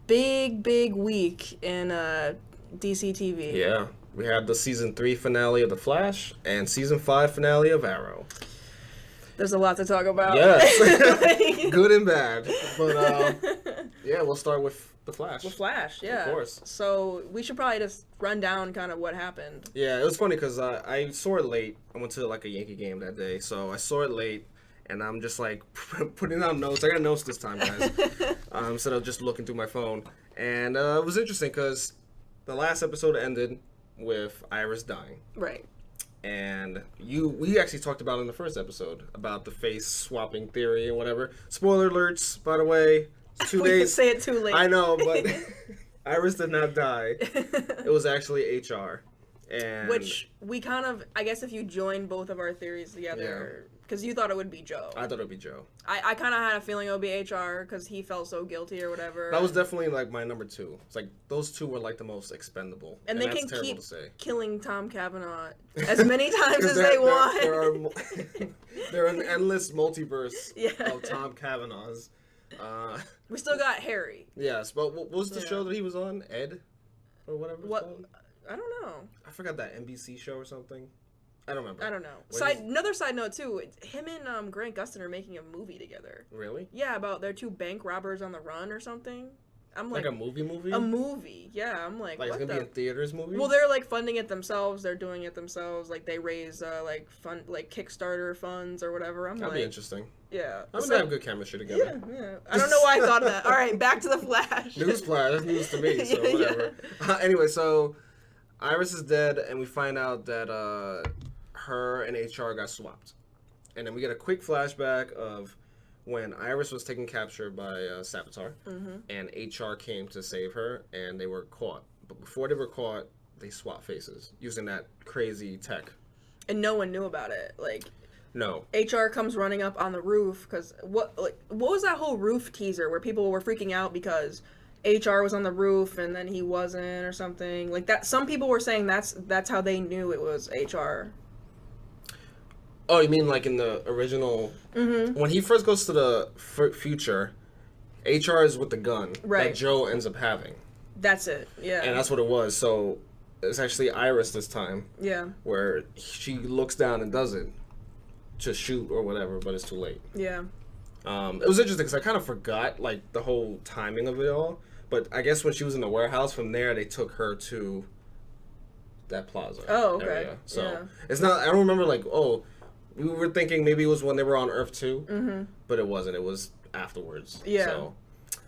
big week in DC TV. Yeah. We had the season 3 finale of The Flash and season 5 finale of Arrow. There's a lot to talk about. Yes. Good and bad. But, yeah, we'll start with The Flash. With Flash, yeah. Of course. So we should probably just run down kind of what happened. Yeah, it was funny because I saw it late. I went to like a Yankee game that day, so I saw it late, and I'm just like putting down notes. I got notes this time, guys, instead of just looking through my phone. And it was interesting because the last episode ended with Iris dying. Right. And we actually talked about in the first episode about the face swapping theory and whatever. Spoiler alerts, by the way. 2 days. We could say it too late. I know, but Iris did not die. It was actually HR. And which we kind of, I guess if you join both of our theories together, because you thought it would be Joe. I thought it would be Joe. I kind of had a feeling it would be HR because he felt so guilty or whatever. That was definitely like my number 2. It's like those two were like the most expendable. And they that's can terrible keep to say. Killing Tom Cavanaugh as many times as they want. There are an endless multiverse Yeah. of Tom Cavanaughs. We still got Harry. Yes, but what was the show that he was on? Ed? Or whatever it's called? I don't know. I forgot that NBC show or something. I don't remember. I don't know. Another side note too. Him and Grant Gustin are making a movie together. Really? Yeah, about their 2 bank robbers on the run or something. I'm like a movie? A movie. Yeah, I'm like it's what gonna be in theaters movie? Well, they're like funding it themselves. They're doing it themselves. Like they raise like Kickstarter funds or whatever. That'd be interesting. Yeah. I mean, they have good chemistry together. Yeah. I don't know why I thought of that. All right, back to the Flash. Newsflash. That's news to me. So whatever. Anyway, so Iris is dead, and we find out that her and HR got swapped, and then we get a quick flashback of when Iris was taken capture by Savitar, and HR came to save her, and they were caught. But before they were caught, they swapped faces using that crazy tech. And no one knew about it. No. HR comes running up on the roof because what was that whole roof teaser where people were freaking out because HR was on the roof and then he wasn't or something like that? Some people were saying that's how they knew it was HR. Oh, you mean like in the original? When he first goes to the future, HR is with the gun that Joe ends up having. That's it. Yeah. And that's what it was. So it's actually Iris this time. Yeah. Where she looks down and does it to shoot or whatever, but it's too late. Yeah. It was interesting because I kind of forgot like the whole timing of it all. But I guess when she was in the warehouse, from there they took her to that plaza. Oh, okay. Area. So it's not. I don't remember like we were thinking maybe it was when they were on Earth too, but it wasn't. It was afterwards. Yeah. So,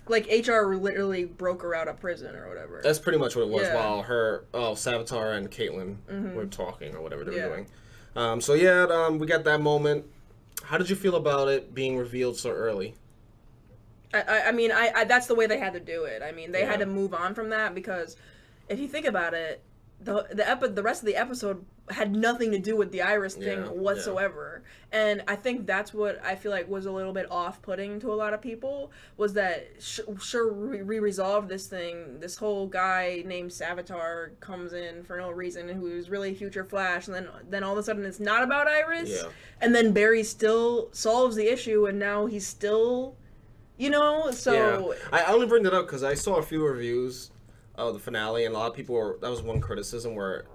like HR literally broke her out of prison or whatever. That's pretty much what it was. Yeah. While Savitar and Caitlin were talking or whatever they were doing. We got that moment. How did you feel about it being revealed so early? I mean, that's the way they had to do it. I mean, they had to move on from that because if you think about it, the rest of the episode had nothing to do with the Iris thing whatsoever. Yeah. And I think that's what I feel like was a little bit off-putting to a lot of people, was that we resolved this thing. This whole guy named Savitar comes in for no reason, who's really Future Flash, and then all of a sudden it's not about Iris. Yeah. And then Barry still solves the issue, and now he's still, so... Yeah. I only bring that up because I saw a few reviews of the finale, and a lot of people that was one criticism where...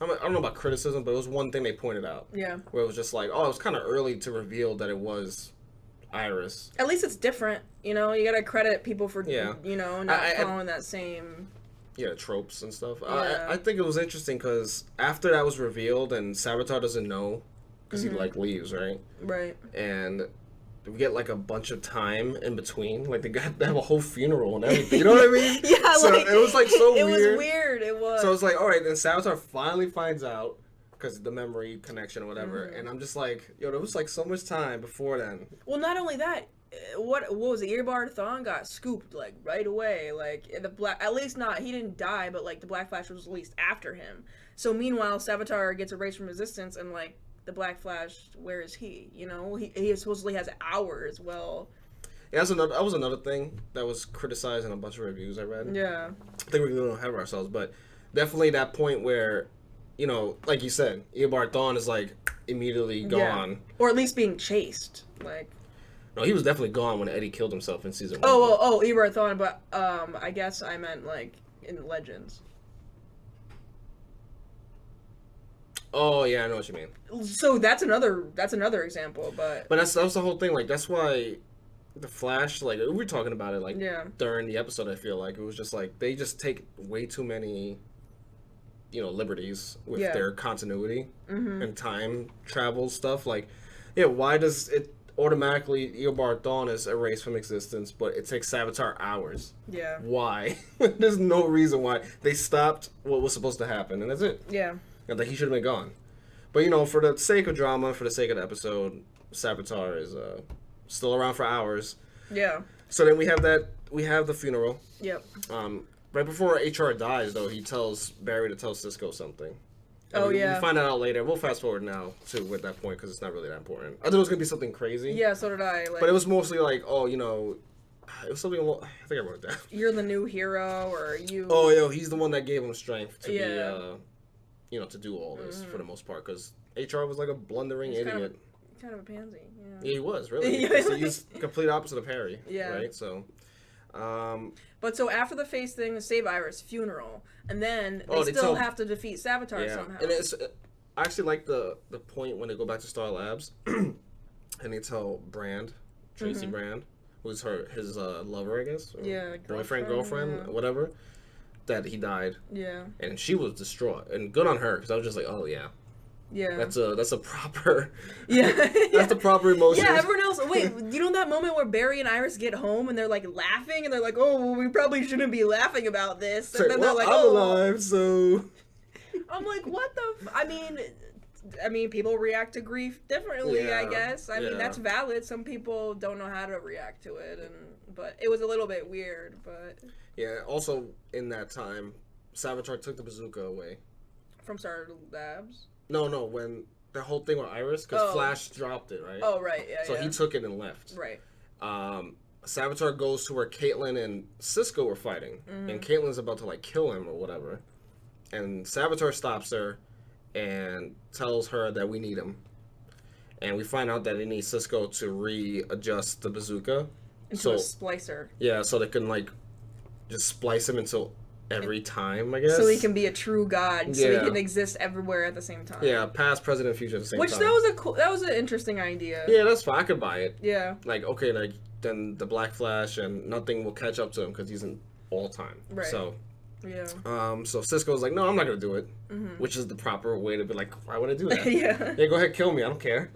I don't know about criticism, but it was one thing they pointed out. Yeah. Where it was just like, it was kind of early to reveal that it was Iris. At least it's different, you gotta credit people for, not following that same... Yeah, tropes and stuff. Yeah. I think it was interesting because after that was revealed and Savitar doesn't know because he, leaves, right? Right. And we get, a bunch of time in between. Like, they have a whole funeral and everything. You know what I mean? Yeah, so it was, so weird. It was weird. It was. So it's all right, then Savitar finally finds out because of the memory connection or whatever. And I'm just like, there was, so much time before then. Well, not only that, what was it? Earbard Thawne got scooped, right away. At least not, he didn't die, but, the Black Flash was released after him. So, meanwhile, Savitar gets erased from existence and, the Black Flash, where is he? He supposedly has hours. Well, yeah, that was another thing that was criticized in a bunch of reviews I read. Yeah, I think we're going to have ourselves, but definitely that point where, like you said, Eobard Thawne is immediately gone, or at least being chased. No, he was definitely gone when Eddie killed himself in season 1. Oh, Eber thought, but I guess I meant like in Legends. Oh yeah, I know what you mean. So that's another example, but that's the whole thing. Like that's why the Flash, like we were talking about it, like during the episode. I feel like it was just like they just take way too many, liberties with their continuity and time travel stuff. Like, why does it automatically Eobard Thawne is erased from existence, but it takes Savitar hours? Yeah. Why? There's no reason why. They stopped what was supposed to happen, and that's it. Yeah. And that he should have been gone. But, for the sake of drama, for the sake of the episode, Savitar is still around for hours. Yeah. So then we have the funeral. Yep. Right before HR dies, though, he tells Barry to tell Cisco something. And we find that out later. We'll fast forward now to at that point because it's not really that important. I thought it was going to be something crazy. Yeah, so did I. But it was mostly like, it was something, I think I wrote it down. You're the new hero, or you... Oh, he's the one that gave him strength to be, to do all this for the most part. Because HR was like a blundering idiot. Kind of a pansy, Yeah, he was, really. He's complete opposite of Harry, right? So... but so after the face thing, the Save Iris funeral, and then they still have to defeat Savitar somehow. And I actually like the point when they go back to Star Labs, and they tell Tracy Brand, who's his lover, I guess, boyfriend, girlfriend, whatever, that he died. Yeah, and she was distraught, and good on her, because I was just like, oh yeah. Yeah, that's a proper. That's the proper emotion. Yeah, everyone else. Wait, you know that moment where Barry and Iris get home and they're like laughing and they're like, "Oh, well, we probably shouldn't be laughing about this." And then they're like, "I'm alive, so." I'm like, what the? I mean, people react to grief differently. I guess. I mean, that's valid. Some people don't know how to react to it, but it was a little bit weird. But yeah. Also, in that time, Savitar took the bazooka away from Star Labs. No, when the whole thing with Iris, because Flash dropped it, right? Oh, right, yeah, So he took it and left. Right. Savitar goes to where Caitlin and Cisco were fighting, and Caitlin's about to, like, kill him or whatever. And Savitar stops her and tells her that we need him. And we find out that they need Cisco to readjust the bazooka. Into a splicer. Yeah, so they can, like, just splice him into... every time, I guess. So he can be a true god, so he can exist everywhere at the same time. Yeah, past, present, and future at the same time. Which that was an interesting idea. Yeah, that's fine. I could buy it. Yeah. Like, okay, like, then the Black Flash and nothing will catch up to him because he's in all time. Right. So, yeah. So Cisco's like, no, I'm not going to do it. Which is the proper way to be like, why would I do that? Yeah, go ahead, kill me. I don't care.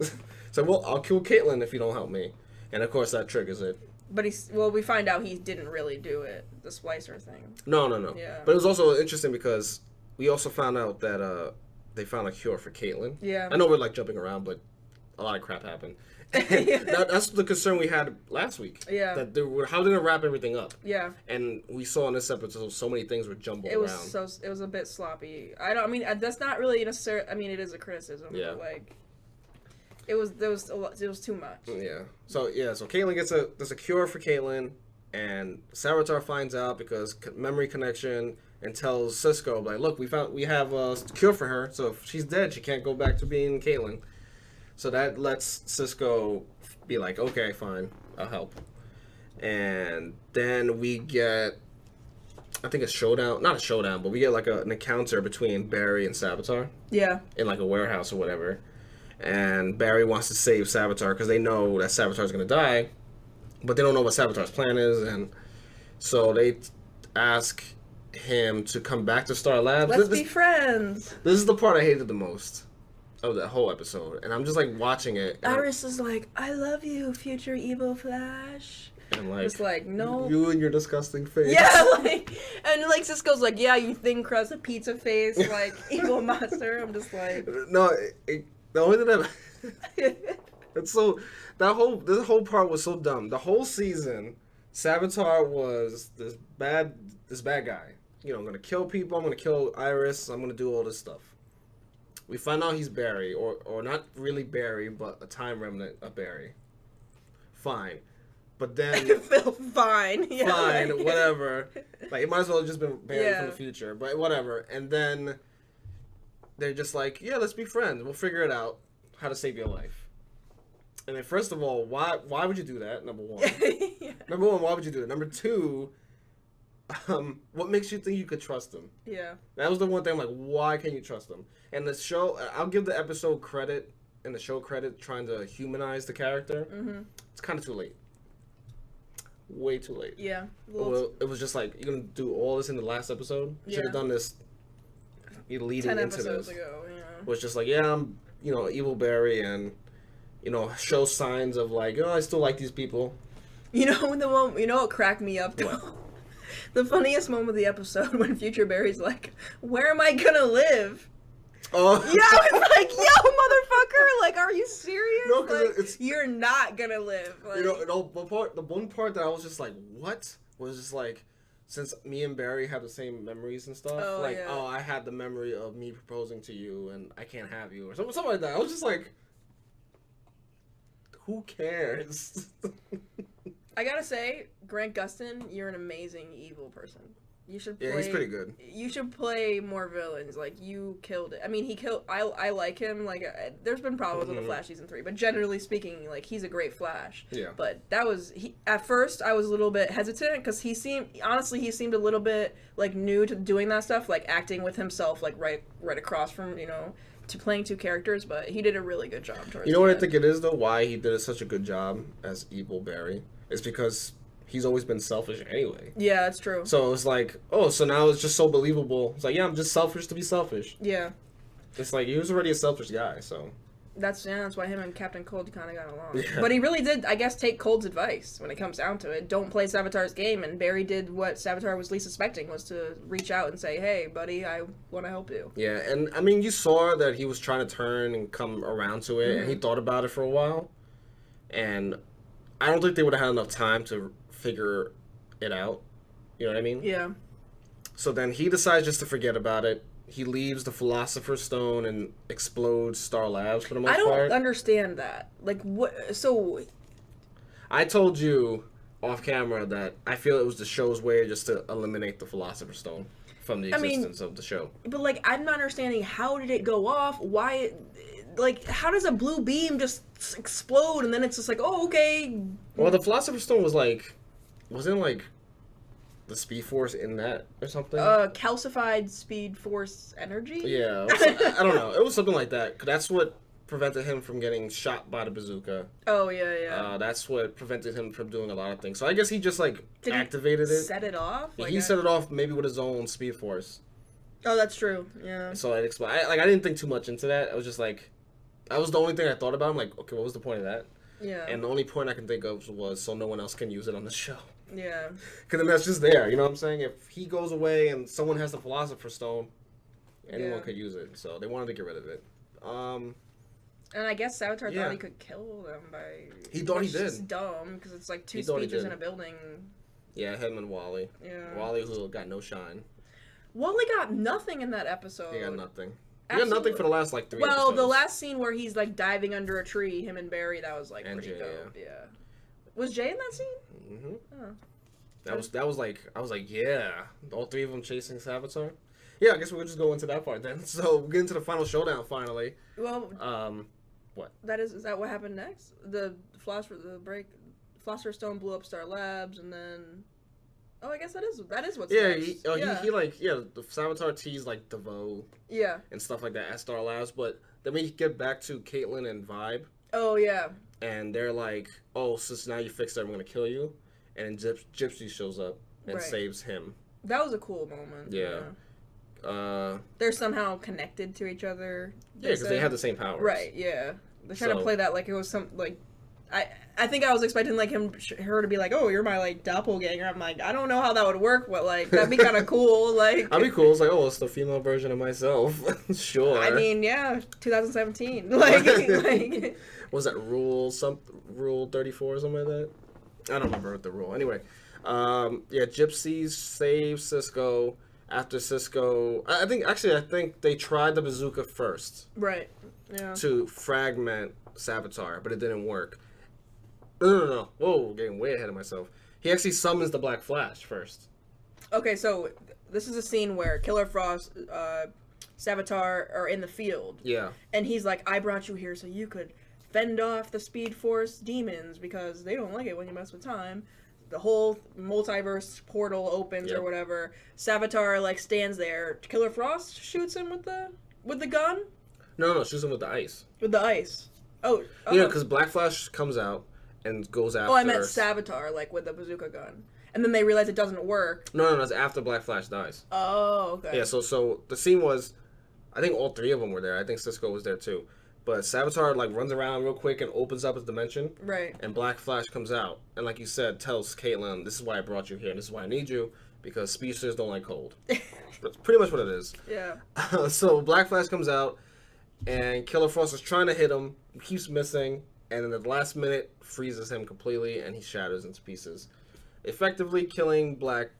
So, well, I'll kill Caitlin if you don't help me. And, of course, that triggers it. But we find out he didn't really do it, the splicer thing. No. Yeah. But it was also interesting because we also found out that they found a cure for Caitlin. Yeah. I know we're like jumping around, but a lot of crap happened. That's the concern we had last week. Yeah. That how did it wrap everything up? Yeah. And we saw in this episode so many things were jumbled around. It was a bit sloppy. I mean that's not really necessarily. I mean it is a criticism. Yeah. But like. It was too much. Yeah. So Caitlin there's a cure for Caitlin, and Savitar finds out because memory connection and tells Cisco like, look, we have a cure for her, so if she's dead, she can't go back to being Caitlin. So that lets Cisco be like, okay, fine, I'll help. And then we get, I think not a showdown, but we get like an encounter between Barry and Savitar. Yeah. In like a warehouse or whatever. And Barry wants to save Savitar because they know that Savitar's going to die, but they don't know what Savitar's plan is, and so they ask him to come back to Star Labs. Let's be friends. This is the part I hated the most of that whole episode, and I'm just like watching it. Iris is like, "I love you, future evil Flash." And I'm like, just like, no. You and your disgusting face. Yeah, and Cisco's like, yeah, you thin crust, a pizza face, like evil monster. I'm just like, no. The only thing that it's so this whole part was so dumb. The whole season, Savitar was this bad guy. I'm gonna kill people. I'm gonna kill Iris. I'm gonna do all this stuff. We find out he's Barry, or not really Barry, but a time remnant of Barry. Fine, but then fine, yeah, fine, whatever. Like it might as well have just been Barry from the future, but whatever. And then. They're just like, yeah, let's be friends. We'll figure it out how to save your life. And then, first of all, why would you do that? Number one. Yeah. Number one, why would you do that? Number two, what makes you think you could trust him? Yeah. That was the one thing I'm like, why can't you trust him? And the show, I'll give the episode credit and the show credit trying to humanize the character. Mm-hmm. It's kind of too late. Way too late. Yeah. Well, it was just like, you're going to do all this in the last episode? You should have done this leading 10 into episodes this. ago, yeah. It was just like, yeah, I'm, Evil Barry, and, show signs of like, I still like these people. What cracked me up though? What? The funniest moment of the episode when Future Barry's like, "Where am I gonna live?" Oh. Yeah, I was like, "Yo, motherfucker! Like, are you serious? No, because like, it's you're not gonna live." Like, the one part that I was just like, "What?" was just like, since me and Barry have the same memories and stuff. I had the memory of me proposing to you, and I can't have you, or something like that. I was just like, who cares? I gotta say, Grant Gustin, you're an amazing evil person. You should play. Yeah, he's pretty good. You should play more villains. Like, you killed it. I mean, I like him. Like, there's been problems with the Flash season 3, but generally speaking, like, he's a great Flash. Yeah. But at first, I was a little bit hesitant because he seemed a little bit like new to doing that stuff, like acting with himself, like right across from to playing two characters. But he did a really good job. You know what I think it is though? Why he did such a good job as Evil Barry? It's because he's always been selfish anyway. Yeah, that's true. So it's like, so now it's just so believable. It's like, yeah, I'm just selfish to be selfish. Yeah. It's like, he was already a selfish guy, so. That's why him and Captain Cold kind of got along. Yeah. But he really did, I guess, take Cold's advice when it comes down to it. Don't play Savitar's game, and Barry did what Savitar was least expecting, was to reach out and say, "Hey, buddy, I want to help you." Yeah, and I mean, you saw that he was trying to turn and come around to it, and he thought about it for a while, and I don't think they would have had enough time to figure it out. You know what I mean? Yeah. So then he decides just to forget about it. He leaves the Philosopher's Stone and explodes Star Labs for the most part. I don't understand that. Like, what? So. I told you off camera that I feel it was the show's way just to eliminate the Philosopher's Stone from the existence of the show. But, like, I'm not understanding, how did it go off? Why? Like, how does a blue beam just explode and then it's just like, oh, okay. Well, the Philosopher's Stone was like, wasn't like the Speed Force in that or something? Calcified Speed Force energy? Yeah. I don't know. It was something like that. That's what prevented him from getting shot by the bazooka. Oh, yeah. That's what prevented him from doing a lot of things. So I guess he just, like, activated it. Set it off? Like, he set it off maybe with his own Speed Force. Oh, that's true. Yeah. So it exploded. I didn't think too much into that. I was just like, that was the only thing I thought about. I'm like, okay, what was the point of that? Yeah. And the only point I can think of was so no one else can use it on the show. Yeah. Because then that's just there, you know what I'm saying? If he goes away and someone has the Philosopher's Stone, anyone could use it. So they wanted to get rid of it. And I guess Savitar thought he could kill them by... He thought he did. It's dumb, because it's like two speeches in a building. Yeah, him and Wally. Yeah. Wally who got no shine. Wally got nothing in that episode. He got nothing. He got nothing for the last, like, 3 episodes. Well, the last scene where he's, like, diving under a tree, him and Barry, that was, like, pretty dope. Yeah. Was Jay in that scene? Mm-hmm. Oh. That was like, I was like, yeah. All 3 of them chasing Savitar. Yeah, I guess we'll just go into that part then. So, we'll get into the final showdown, finally. Well... What? Is that what happened next? The Philosopher's Stone blew up Star Labs, and then... Oh, I guess that is what's next. The Savitar teased, like, DeVoe. Yeah. And stuff like that at Star Labs, but then we get back to Caitlin and Vibe. Oh, yeah. And they're like, oh, since now you fixed it, I'm going to kill you. And then Gypsy shows up and saves him. That was a cool moment. Yeah. They're somehow connected to each other. Yeah, because they have the same powers. Right, yeah. They're trying to play that like it was some, like... I think I was expecting, like, her to be like, oh, you're my, like, doppelganger. I'm like, I don't know how that would work, but, like, that'd be kind of cool, like... That'd be cool. It's like, oh, it's the female version of myself. Sure. I mean, yeah, 2017. Like... Was that Rule 34 or something like that? I don't remember the rule. Anyway, Gypsy saves Cisco. After Cisco... I think they tried the bazooka first. Right, yeah. To fragment Savitar, but it didn't work. No. Whoa, getting way ahead of myself. He actually summons the Black Flash first. Okay, so this is a scene where Killer Frost, Savitar are in the field. Yeah. And he's like, I brought you here so you could fend off the Speed Force demons because they don't like it when you mess with time. The whole multiverse portal opens or whatever. Savitar like stands there. Killer Frost shoots him with the gun. No, shoots him with the ice. With the ice. Oh. Yeah, because Black Flash comes out and goes after. Oh, I meant Savitar like with the bazooka gun. And then they realize it doesn't work. No, that's after Black Flash dies. Oh, okay. Yeah, so the scene was, I think all three of them were there. I think Cisco was there too. But Savitar like runs around real quick and opens up his dimension. Right. And Black Flash comes out and, like you said, tells Caitlin, "This is why I brought you here. This is why I need you because speedsters don't like cold." That's pretty much what it is. Yeah. So Black Flash comes out and Killer Frost is trying to hit him, keeps missing, and in the last minute freezes him completely and he shatters into pieces, effectively killing Black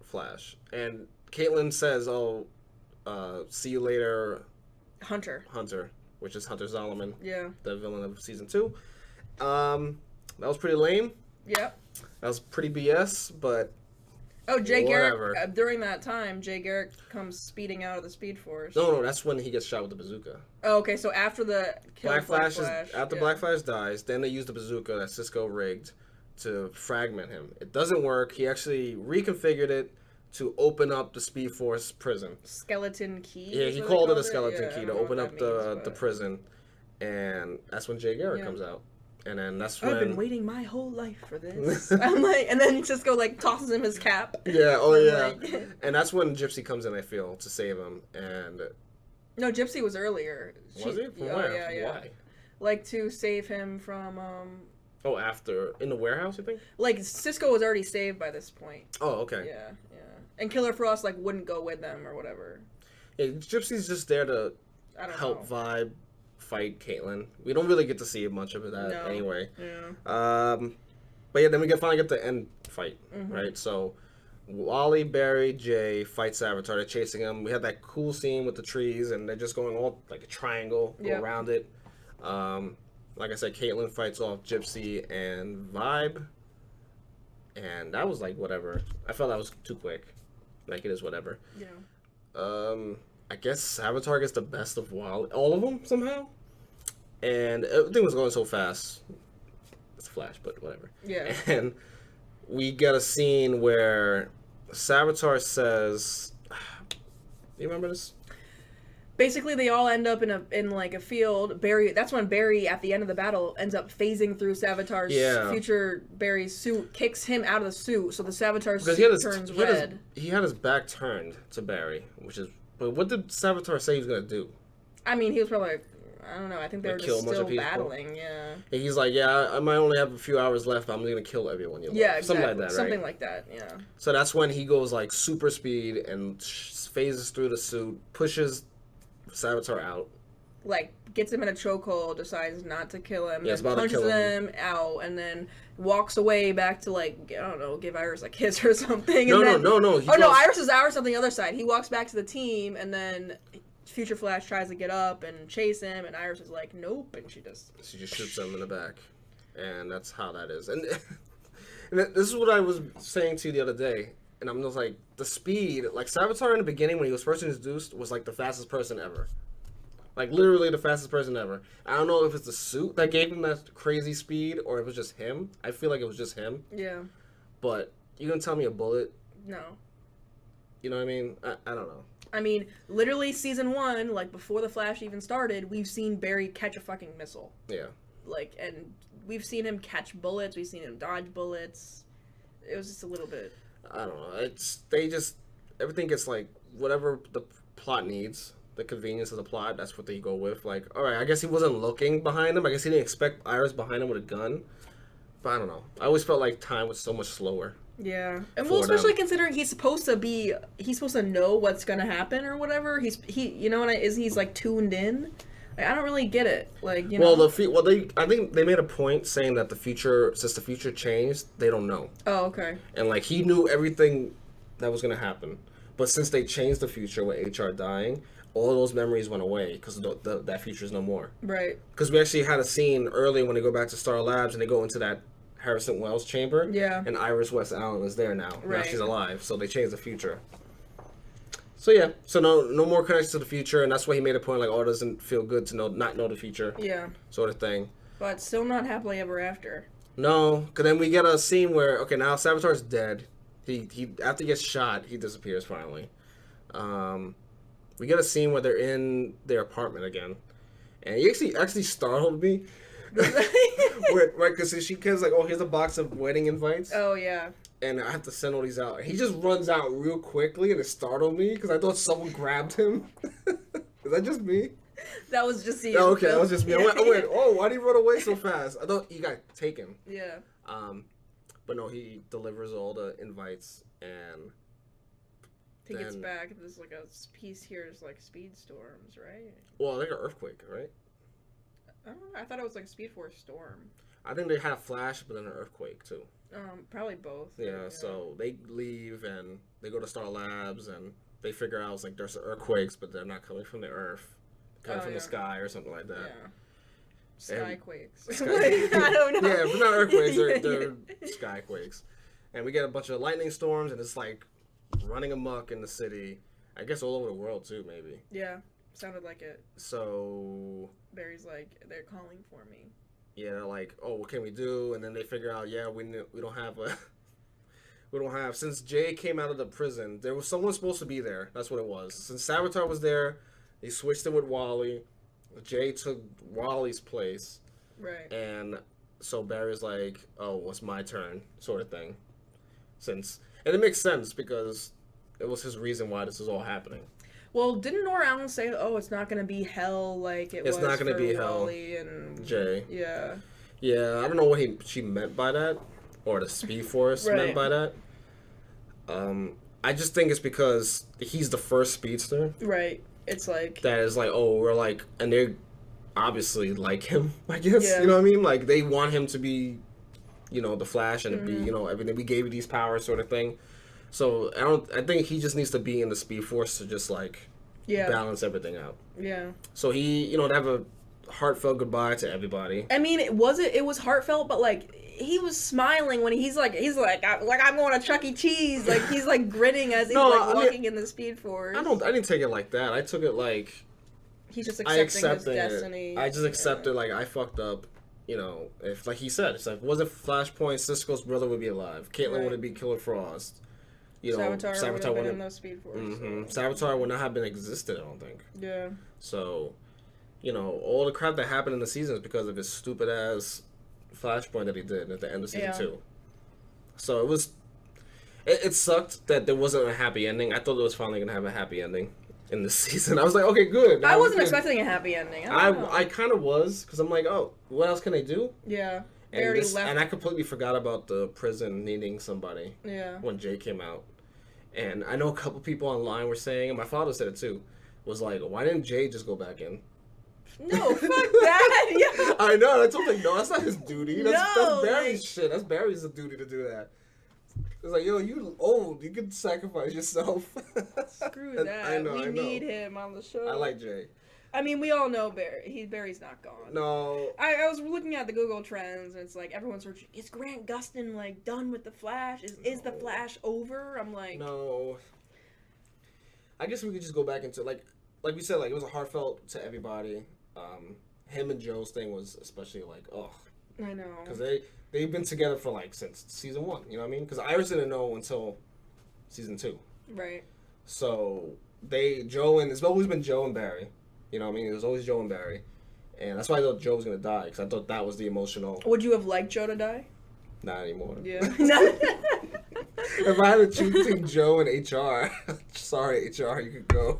Flash. And Caitlin says, "Oh, see you later, Hunter." Which is Hunter Zolomon, the villain of season 2. That was pretty lame. Yep. That was pretty BS, but Jay Garrick, during that time, Jay Garrick comes speeding out of the Speed Force. No, that's when he gets shot with the bazooka. Oh, okay, so after the Black Flash Black Flash dies, then they use the bazooka that Cisco rigged to fragment him. It doesn't work. He actually reconfigured it to open up the Speed Force prison. Skeleton key? Yeah, he called it a skeleton key to open up the prison. And that's when Jay Garrick comes out. And then that's when... I've been waiting my whole life for this. I'm like... And then Cisco, like, tosses him his cap. Yeah, Like... And that's when Gypsy comes in, I feel, to save him. And... No, Gypsy was earlier. Was he? From where? Yeah. Why? Like, to save him from, Oh, after... In the warehouse, you think? Like, Cisco was already saved by this point. Oh, okay. Yeah. And Killer Frost, like, wouldn't go with them or whatever. Yeah, Gypsy's just there to help Vibe fight Caitlin. We don't really get to see much of that anyway. Yeah. But yeah, then we finally get the end fight, right? So, Ollie, Barry, Jay fight Savitar. They're chasing him. We had that cool scene with the trees, and they're just going all, like, a triangle, go around it. Like I said, Caitlin fights off Gypsy and Vibe. And that was, like, whatever. I felt that was too quick. Like, it is whatever. Yeah. I guess Savitar gets the best of all of them somehow. And everything was going so fast. It's Flash, but whatever. Yeah. And we get a scene where Savitar says... Do you remember this? Basically, they all end up in like a field. Barry. That's when Barry, at the end of the battle, ends up phasing through Savitar's future Barry's suit, kicks him out of the suit, so the Savitar suit turns red. He had his back turned to Barry, but what did Savitar say he was gonna do? I mean, he was probably like, I don't know. I think they were just still battling. Yeah. And he's like, I might only have a few hours left, but I'm gonna kill everyone you love. Yeah, exactly. Something like that, right? Something like that. Yeah. So that's when he goes like super speed and phases through the suit, pushes Savitar out, like gets him in a chokehold, decides not to kill him, then punches him out, and then walks away back to, like, I don't know, give Iris a kiss or something. No. Iris is on the other side. He walks back to the team, and then Future Flash tries to get up and chase him, and Iris is like, nope, and she just shoots him in the back, and that's how that is. And this is what I was saying to you the other day. And I'm just like, the speed, like Savitar in the beginning when he was first introduced was like the fastest person ever. Like literally the fastest person ever. I don't know if it's the suit that gave him that crazy speed or if it was just him. I feel like it was just him. Yeah. But you gonna tell me a bullet? No. You know what I mean? I don't know. I mean, literally season 1, like before the Flash even started, we've seen Barry catch a fucking missile. Yeah. Like, and we've seen him catch bullets, we've seen him dodge bullets. It was just a little bit... I don't know. Everything gets like whatever the plot needs, the convenience of the plot. That's what they go with. Like, all right, I guess he wasn't looking behind him. I guess he didn't expect Iris behind him with a gun. But I don't know. I always felt like time was so much slower. Yeah, and well, especially considering he's supposed to know what's gonna happen or whatever. He's like tuned in. Like, I don't really get it. Like, you know. I think they made a point saying that since the future changed, they don't know. Oh, okay. And like he knew everything that was gonna happen, but since they changed the future with HR dying, all those memories went away because that future is no more. Right. Because we actually had a scene earlier when they go back to Star Labs and they go into that Harrison Wells chamber. Yeah. And Iris West Allen is there now. Right. Now she's alive, so they changed the future. So yeah, so no more connection to the future, and that's why he made a point like, oh, it doesn't feel good to not know the future. Yeah. Sort of thing. But still not happily ever after. No, because then we get a scene where, okay, now Savitar's dead. He after he gets shot, he disappears finally. We get a scene where they're in their apartment again. And he actually startled me. Right, because she comes like, oh, here's a box of wedding invites. Oh, yeah. And I have to send all these out. And he just runs out real quickly, and it startled me because I thought someone grabbed him. Is that just me? That was just you. Oh, okay, that was just me. I went, oh, why did he run away so fast? I thought he got taken. Yeah. But no, he delivers all the invites, and he gets back. There's like a piece here. There's like speed storms, right? Well, like an earthquake, right? I don't know. I thought it was like Speed Force storm. I think they had a flash, but then an earthquake too. Probably both. Yeah, so they leave and they go to Star Labs and they figure out it's like there's earthquakes, but they're not coming from the earth, they're coming from the sky or something like that. Yeah. Skyquakes. I don't know. Yeah, but not earthquakes, they're skyquakes. And we get a bunch of lightning storms and it's like running amok in the city. I guess all over the world too, maybe. Yeah, sounded like it. So Barry's like, they're calling for me. Yeah, they're like, oh, what can we do? And then they figure out, yeah, we don't have, since Jay came out of the prison, there was someone supposed to be there. That's what it was. Since Savitar was there, they switched it with Wally. Jay took Wally's place. Right. And so Barry's like, oh, it's my turn, sort of thing. And it makes sense because it was his reason why this is all happening. Well, didn't Nora Allen say, oh, it's not going to be hell like it was not going to be Wally hell. And Jay. Yeah. Yeah, I don't know what she meant by that, or the Speed Force meant by that. I just think it's because he's the first speedster. Right. It's like... That is like, oh, we're like... And they're obviously like him, I guess. Yeah. You know what I mean? Like, they want him to be, the Flash and to be, everything. We gave you these powers sort of thing. So, I think he just needs to be in the Speed Force to just, like, balance everything out. Yeah. So he, to have a heartfelt goodbye to everybody. I mean, it was heartfelt, but, like... He was smiling when he's like I'm going to Chuck E. Cheese, like he's like grinning as he's walking in the Speed Force. I didn't take it like that. I took it like he's just accepting his destiny. I just accepted like I fucked up. If like he said, it's like wasn't Flashpoint, Cisco's brother would be alive. Caitlin wouldn't be Killer Frost. Savitar would have been in those Speed Force. Savitar would not have been existed. I don't think. Yeah. So, all the crap that happened in the season is because of his stupid ass Flashpoint that he did at the end of season 2. So it sucked that there wasn't a happy ending. I thought it was finally gonna have a happy ending in this season. I was like, okay, good. I wasn't expecting a happy ending. I kind of was, because I'm like, oh, what else can they do? Yeah. And I completely forgot about the prison needing somebody. Yeah. When Jay came out, and I know a couple people online were saying, and my father said it too, was like, why didn't Jay just go back in? No, fuck that. Yeah. I know. I told him, no, that's not his duty. That's Barry's shit. That's Barry's duty to do that. It's like, yo, you old. You can sacrifice yourself. Screw that. I know. We need him on the show. I like Jay. I mean, we all know Barry. Barry's not gone. No. I was looking at the Google Trends, and it's like, everyone's searching, is Grant Gustin, like, done with the Flash? Is the Flash over? I'm like... No. I guess we could just go back into, like we said, like, it was a heartfelt to everybody. Him and Joe's thing was especially like, oh, I know, because they've been together for like since season 1. You know what I mean? Because Iris didn't know until season 2. Right. So it's always been Joe and Barry. You know what I mean? It was always Joe and Barry, and that's why I thought Joe was gonna die, because I thought that was the emotional. Would you have liked Joe to die? Not anymore. Yeah. If I had to choose between Joe and HR, sorry HR, you could go.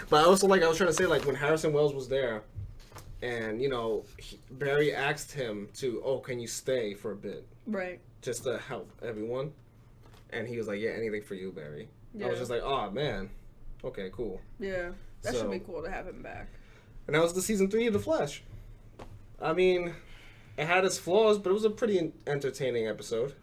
But I was trying to say, like, when Harrison Wells was there, and, Barry asked him to, can you stay for a bit? Right. Just to help everyone. And he was like, yeah, anything for you, Barry. Yeah. I was just like, oh, man. Okay, cool. Yeah. That should be cool to have him back. And that was the season 3 of The Flash. I mean, it had its flaws, but it was a pretty entertaining episode.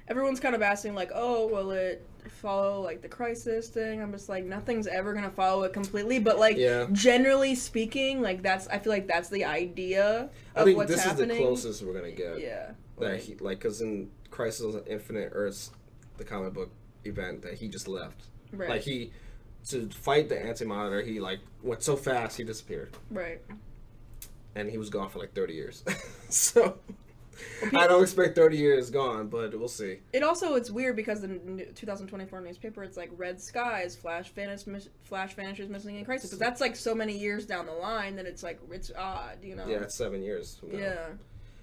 Everyone's kind of asking, like, oh, will it follow, like, the Crisis thing? I'm just like, nothing's ever gonna follow it completely, but, like, generally speaking, like, I feel like that's the idea of what's happening. I think this is the closest we're gonna get. Yeah. Because in Crisis on Infinite Earths, the comic book event, that he just left. Right. Like, to fight the Anti-Monitor, he, like, went so fast, he disappeared. Right. and he was gone for like 30 years. So I don't expect 30 years gone, but we'll see. It's weird because the 2024 newspaper, it's like red skies, Flash vanishes missing in crisis. But that's like so many years down the line that it's like, it's odd, you know? Yeah, it's 7 years from now. Yeah.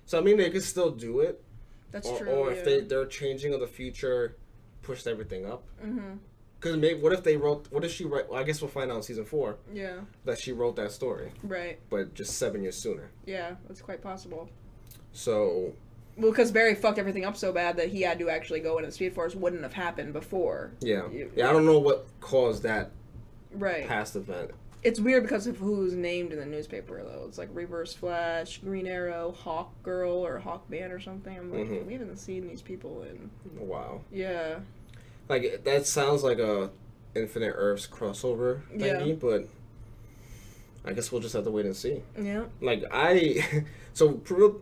So, I mean, they could still do it. That's true, Or if they're changing of the future, pushed everything up. Mm-hmm. Because what if she wrote, well, I guess we'll find out in season 4. Yeah. That she wrote that story. Right. But just 7 years sooner. Yeah, that's quite possible. So... Well, because Barry fucked everything up so bad that he had to actually go into the Speed Force wouldn't have happened before. Yeah. I don't know what caused that right. past event. It's weird because of who's named in the newspaper, though. It's like Reverse Flash, Green Arrow, Hawk Girl, or Hawk Man or something. I'm like, we haven't seen these people in... Wow. Yeah. Like, that sounds like a Infinite Earths crossover thingy, but I guess we'll just have to wait and see. Yeah. Like, so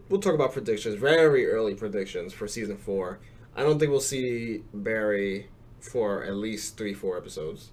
we'll talk about predictions, very early predictions for season 4. I don't think we'll see Barry for at least 3-4 episodes.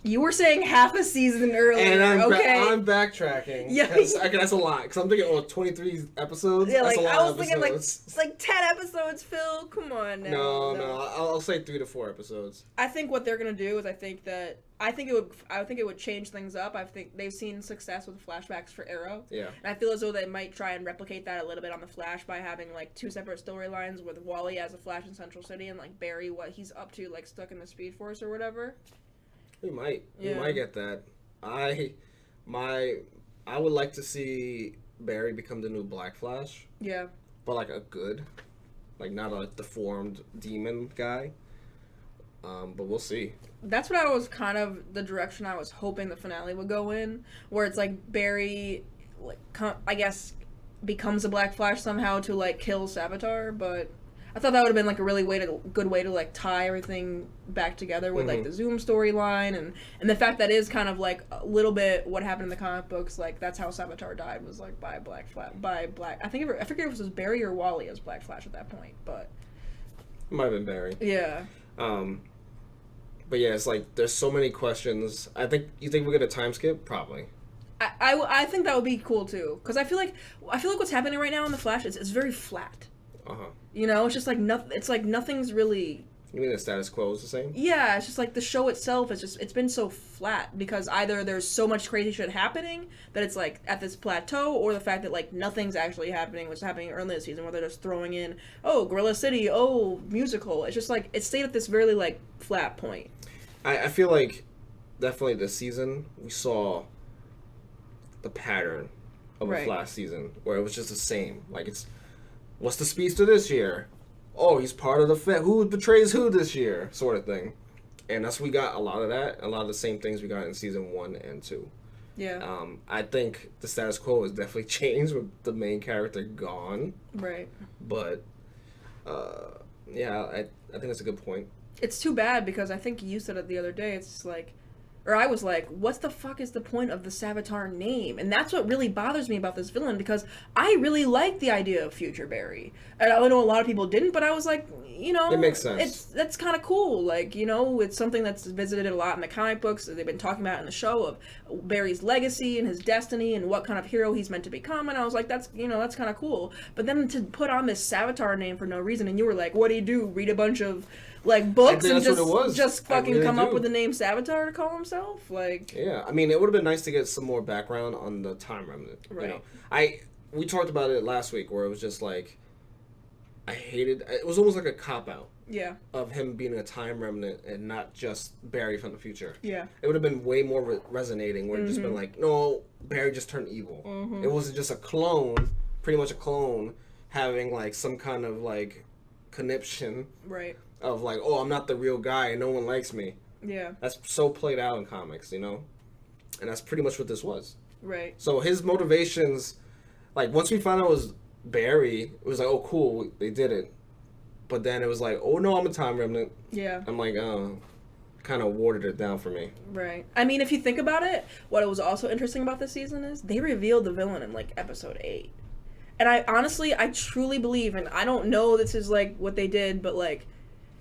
You were saying half a season earlier, and I'm backtracking. Yeah. That's a lot. Because I'm thinking, 23 episodes? Yeah, that's like, a lot I was of thinking, episodes. like 10 episodes, Phil. Come on now. No. I'll say 3 to 4 episodes. I think what they're going to do is I think it would change things up. I think they've seen success with flashbacks for Arrow. Yeah. And I feel as though they might try and replicate that a little bit on the Flash by having, like, 2 separate storylines with Wally as a Flash in Central City and, like, Barry, what he's up to, like, stuck in the Speed Force or whatever. We might get that. I would like to see Barry become the new Black Flash. Yeah. But like a good, like not a deformed demon guy. But we'll see. That's what I was kind of the direction I was hoping the finale would go in, where it's like Barry, like I guess, becomes a Black Flash somehow to like kill Savitar, but. I thought that would have been like a really good way to like tie everything back together with like the Zoom storyline and the fact that is kind of like a little bit what happened in the comic books. Like that's how Savitar died, was like by Black. I forget if it was Barry or Wally as Black Flash at that point, but it might have been Barry. Yeah. But yeah, it's like there's so many questions. You think we'll get a time skip? Probably. I think that would be cool too, because I feel like what's happening right now in the Flash is it's very flat. You know, it's just like nothing. It's like nothing's really. You mean the status quo is the same? Yeah, it's just like the show itself is it's been so flat because either there's so much crazy shit happening that it's like at this plateau, or the fact that like nothing's actually happening, which is happening early in the season, where they're just throwing in Gorilla City, musical. It's just like it stayed at this really like flat point. I feel like definitely this season we saw the pattern of a Flash season where it was just the same. Like it's. What's the speedster this year? Oh, he's part of the who betrays who this year, sort of thing. And we got a lot of that, a lot of the same things we got in season 1 and 2. Yeah. I think the status quo has definitely changed with the main character gone. Right. But, yeah, I think that's a good point. It's too bad because I think you said it the other day. It's like, or I was like, what the fuck is the point of the Savitar name? And that's what really bothers me about this villain, because I really like the idea of Future Barry. And I know a lot of people didn't, but I was like, you know, it makes sense. That's kind of cool. Like, you know, it's something that's visited a lot in the comic books that they've been talking about in the show, of Barry's legacy and his destiny and what kind of hero he's meant to become. And I was like, that's kind of cool. But then to put on this Savitar name for no reason, and you were like, what do you do? Read a bunch of like books and just fucking really come up with the name Savitar to call himself? Like, yeah, I mean, it would have been nice to get some more background on the Time Remnant. Right. You know? We talked about it last week, where it was just like, it was almost like a cop-out. Yeah. Of him being a Time Remnant and not just Barry from the future. Yeah. It would have been way more resonating, where it just been like, no, Barry just turned evil. Mm-hmm. It wasn't just a clone, pretty much a clone, having like some kind of like conniption. Right. Of like, oh, I'm not the real guy and no one likes me. Yeah. That's so played out in comics, you know? And that's pretty much what this was. Right. So his motivations, like, once we found out it was Barry, it was like, oh, cool, they did it. But then it was like, oh, no, I'm a Time Remnant. Yeah. I'm like, kind of watered it down for me. Right. I mean, if you think about it, what was also interesting about this season is they revealed the villain in, like, episode 8. And I truly believe, and I don't know this is, like, what they did, but, like,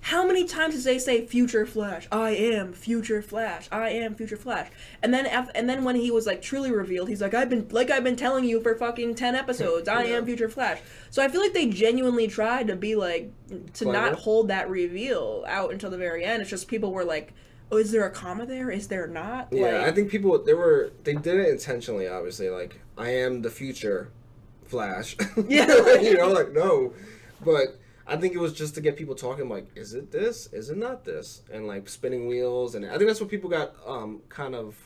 How many times did they say Future Flash? I am Future Flash. I am Future Flash. And then when he was like truly revealed, he's like, I've been telling you for fucking 10 episodes. I am Future Flash. So I feel like they genuinely tried to be like not hold that reveal out until the very end. It's just people were like, oh, is there a comma there? Is there not? Yeah, I think people they did it intentionally. Obviously, like I am the future Flash. Yeah, like no, but. I think it was just to get people talking, like, is it this? Is it not this? And, like, spinning wheels. And I think that's what people got kind of,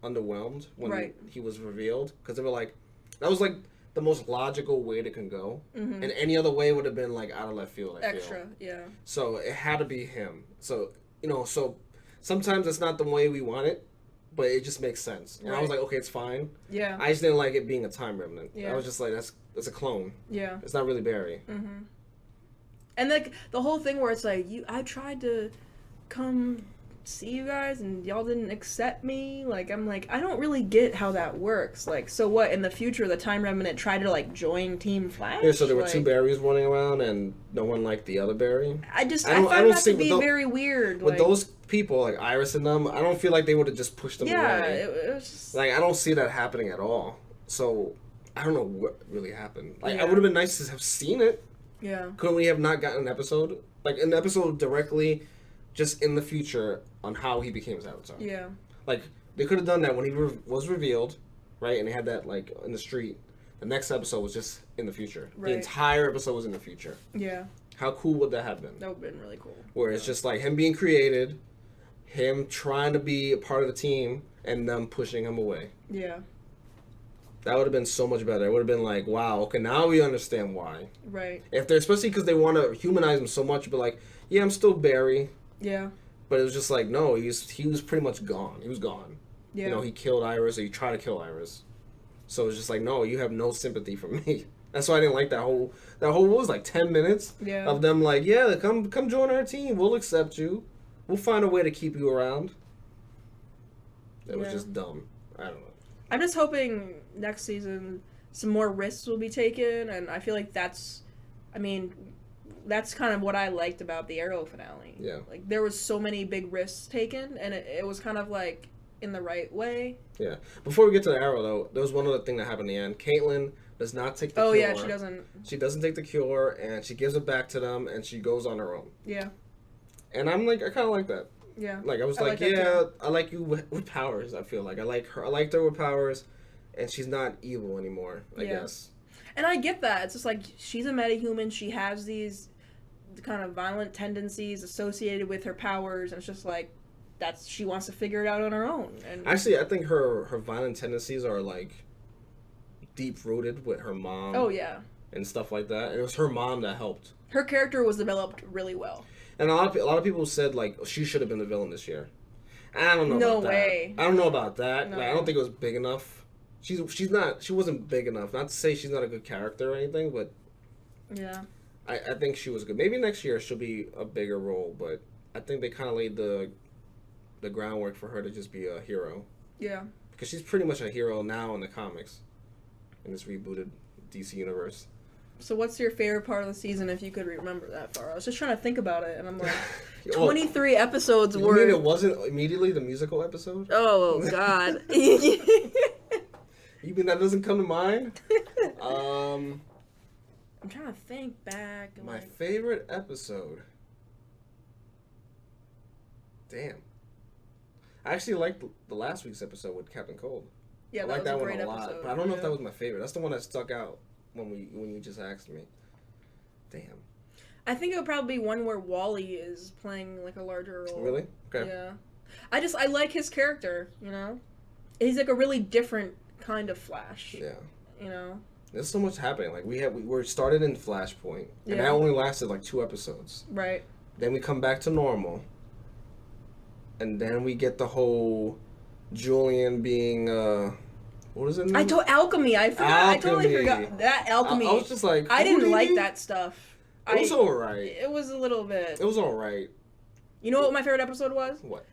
underwhelmed when he was revealed. Because they were like, that was, like, the most logical way it can go. Mm-hmm. And any other way would have been, like, out of left field, I feel. Yeah. So it had to be him. So, so sometimes it's not the way we want it. But it just makes sense. And I was like, okay, it's fine. Yeah. I just didn't like it being a time remnant. Yeah. I was just like, that's a clone. Yeah. It's not really Barry. Mm-hmm. And like the whole thing where it's like, I tried to come see you guys and y'all didn't accept me. Like, I'm like, I don't really get how that works. Like, so what, in the future, the time remnant tried to like join Team Flash? Yeah, so there were two Barrys running around and no one liked the other Barry. I find that to be very weird. With those people, like Iris and them, I don't feel like they would have just pushed them away. Yeah, it was just... Like, I don't see that happening at all. So, I don't know what really happened. Like, it would have been nice to have seen it. Yeah. Couldn't we have not gotten an episode? Like, an episode directly just in the future on how he became his avatar. Yeah. Like, they could have done that when he was revealed, right? And they had that, like, in the street. The next episode was just in the future. Right. The entire episode was in the future. Yeah. How cool would that have been? That would have been really cool. Where it's just, like, him being created, him trying to be a part of the team, and them pushing him away. Yeah. That would have been so much better. It would have been like, wow, okay, now we understand why. Right. If they're, especially because they want to humanize him so much, but like, yeah, I'm still Barry. Yeah. But it was just like, no, he was pretty much gone. He was gone. Yeah. He killed Iris, or he tried to kill Iris. So it was just like, no, you have no sympathy for me. That's why I didn't like that whole what was like 10 minutes of them like, yeah, come join our team. We'll accept you. We'll find a way to keep you around. It was just dumb. I don't know. I'm just hoping next season some more risks will be taken, and I feel like that's kind of what I liked about the Arrow finale. Yeah. Like, there was so many big risks taken, and it was kind of, like, in the right way. Yeah. Before we get to the Arrow, though, there was one other thing that happened in the end. Caitlin does not take the cure. Oh, yeah, she doesn't. She doesn't take the cure, and she gives it back to them, and she goes on her own. Yeah. And I'm like, I kind of like that. Yeah. Like, I was like yeah, I like you with powers, I feel like. I liked her with powers, and she's not evil anymore, I guess. And I get that. It's just like, she's a metahuman. She has these kind of violent tendencies associated with her powers, and it's just like, she wants to figure it out on her own. And actually, I think her violent tendencies are, like, deep-rooted with her mom. Oh, yeah. And stuff like that. And it was her mom that helped. Her character was developed really well. And a lot of people said, like, she should have been the villain this year. I don't know about that. No way. I don't know about that. No. Like, I don't think it was big enough. She wasn't big enough. Not to say she's not a good character or anything, but yeah, I think she was good. Maybe next year she'll be a bigger role, but I think they kind of laid the groundwork for her to just be a hero. Yeah. Because she's pretty much a hero now in the comics, in this rebooted DC universe. So what's your favorite part of the season, if you could remember that far? I was just trying to think about it, and I'm like, 23 episodes were... You mean it wasn't immediately the musical episode? Oh, God. You mean that doesn't come to mind? I'm trying to think back. My favorite episode. Damn. I actually liked the last week's episode with Captain Cold. Yeah, that was a great episode. Lot, but I don't know if that was my favorite. That's the one that stuck out when you just asked me. Damn. I think it would probably be one where Wally is playing like a larger role. Really? Okay. Yeah. I like his character, He's like a really different kind of Flash. Yeah. There's so much happening. Like we started in Flashpoint, and that only lasted like 2 episodes. Right. Then we come back to normal, and then we get the whole Julian being what is it? Alchemy. I forgot. Alchemy. I totally forgot that Alchemy. I was just like, I didn't like that stuff. It was alright. It was a little bit. It was alright. You know what my favorite episode was? What?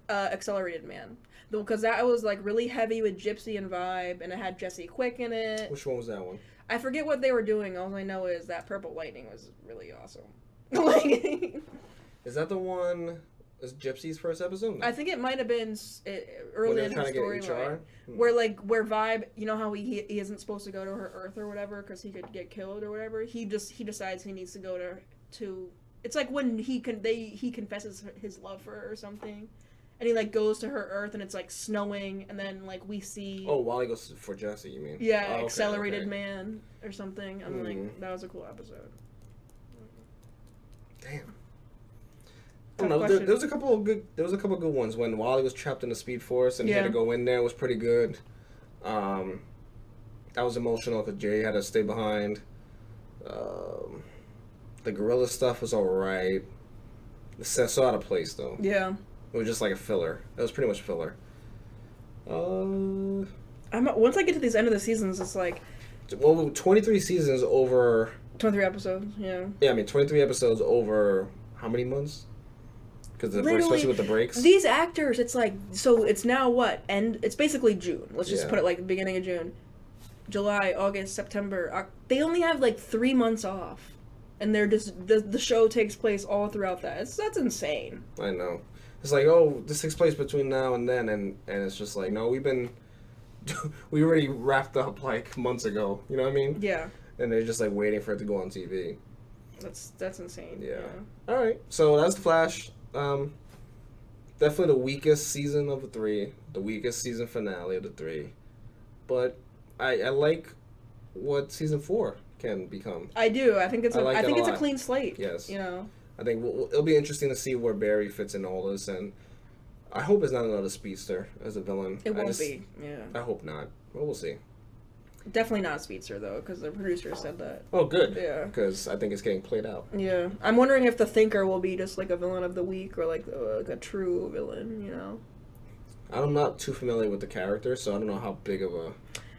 Accelerated Man. Because that was like really heavy with Gypsy and vibe, and it had Jesse Quick in it. Which one was that one? I forget what they were doing. All I know is that Purple Lightning was really awesome. Like, is that the one? Is Gypsy's first episode? I think it might have been early in her storyline, where Vibe, you know how he isn't supposed to go to her Earth or whatever because he could get killed or whatever. He decides he needs to go to. It's like when he confesses his love for her or something, and he like goes to her Earth and it's like snowing, and then like we see. Oh, Wally goes for Jesse. You mean? Yeah, Accelerated Man or something. I'm like, that was a cool episode. Damn. I don't know. There was a couple of good ones when Wally was trapped in the Speed Force and he had to go in there. It was pretty good. That was emotional because Jay had to stay behind. The gorilla stuff was alright. The set so out of place though. Yeah. It was just like a filler. It was pretty much filler. Once I get to these end of the seasons, it's like 23 seasons over 23 episodes. Yeah. Yeah, I mean 23 episodes over how many months? Because especially with the breaks. These actors, it's like, so it's now what? It's basically June. Let's just put it like the beginning of June. July, August, September. They only have like 3 months off. And they're just, the show takes place all throughout that. That's insane. I know. It's like, oh, this takes place between now and then. And it's just like, no, we already wrapped up like months ago. You know what I mean? Yeah. And they're just like waiting for it to go on TV. That's insane. Yeah. All right. So that's The Flash. Definitely the weakest season of the 3, the weakest season finale of the 3, but I like what season 4 can become. I do. I think it's a clean slate. Yes. You know. I think it'll be interesting to see where Barry fits in all this, and I hope it's not another speedster as a villain. It won't be. Yeah. I hope not. Well, we'll see. Definitely not a speedster though, because the producer said that. Oh, good. Yeah. Because I think it's getting played out. Yeah, I'm wondering if the Thinker will be just like a villain of the week or like a true villain. You know. I'm not too familiar with the character, so I don't know how big of a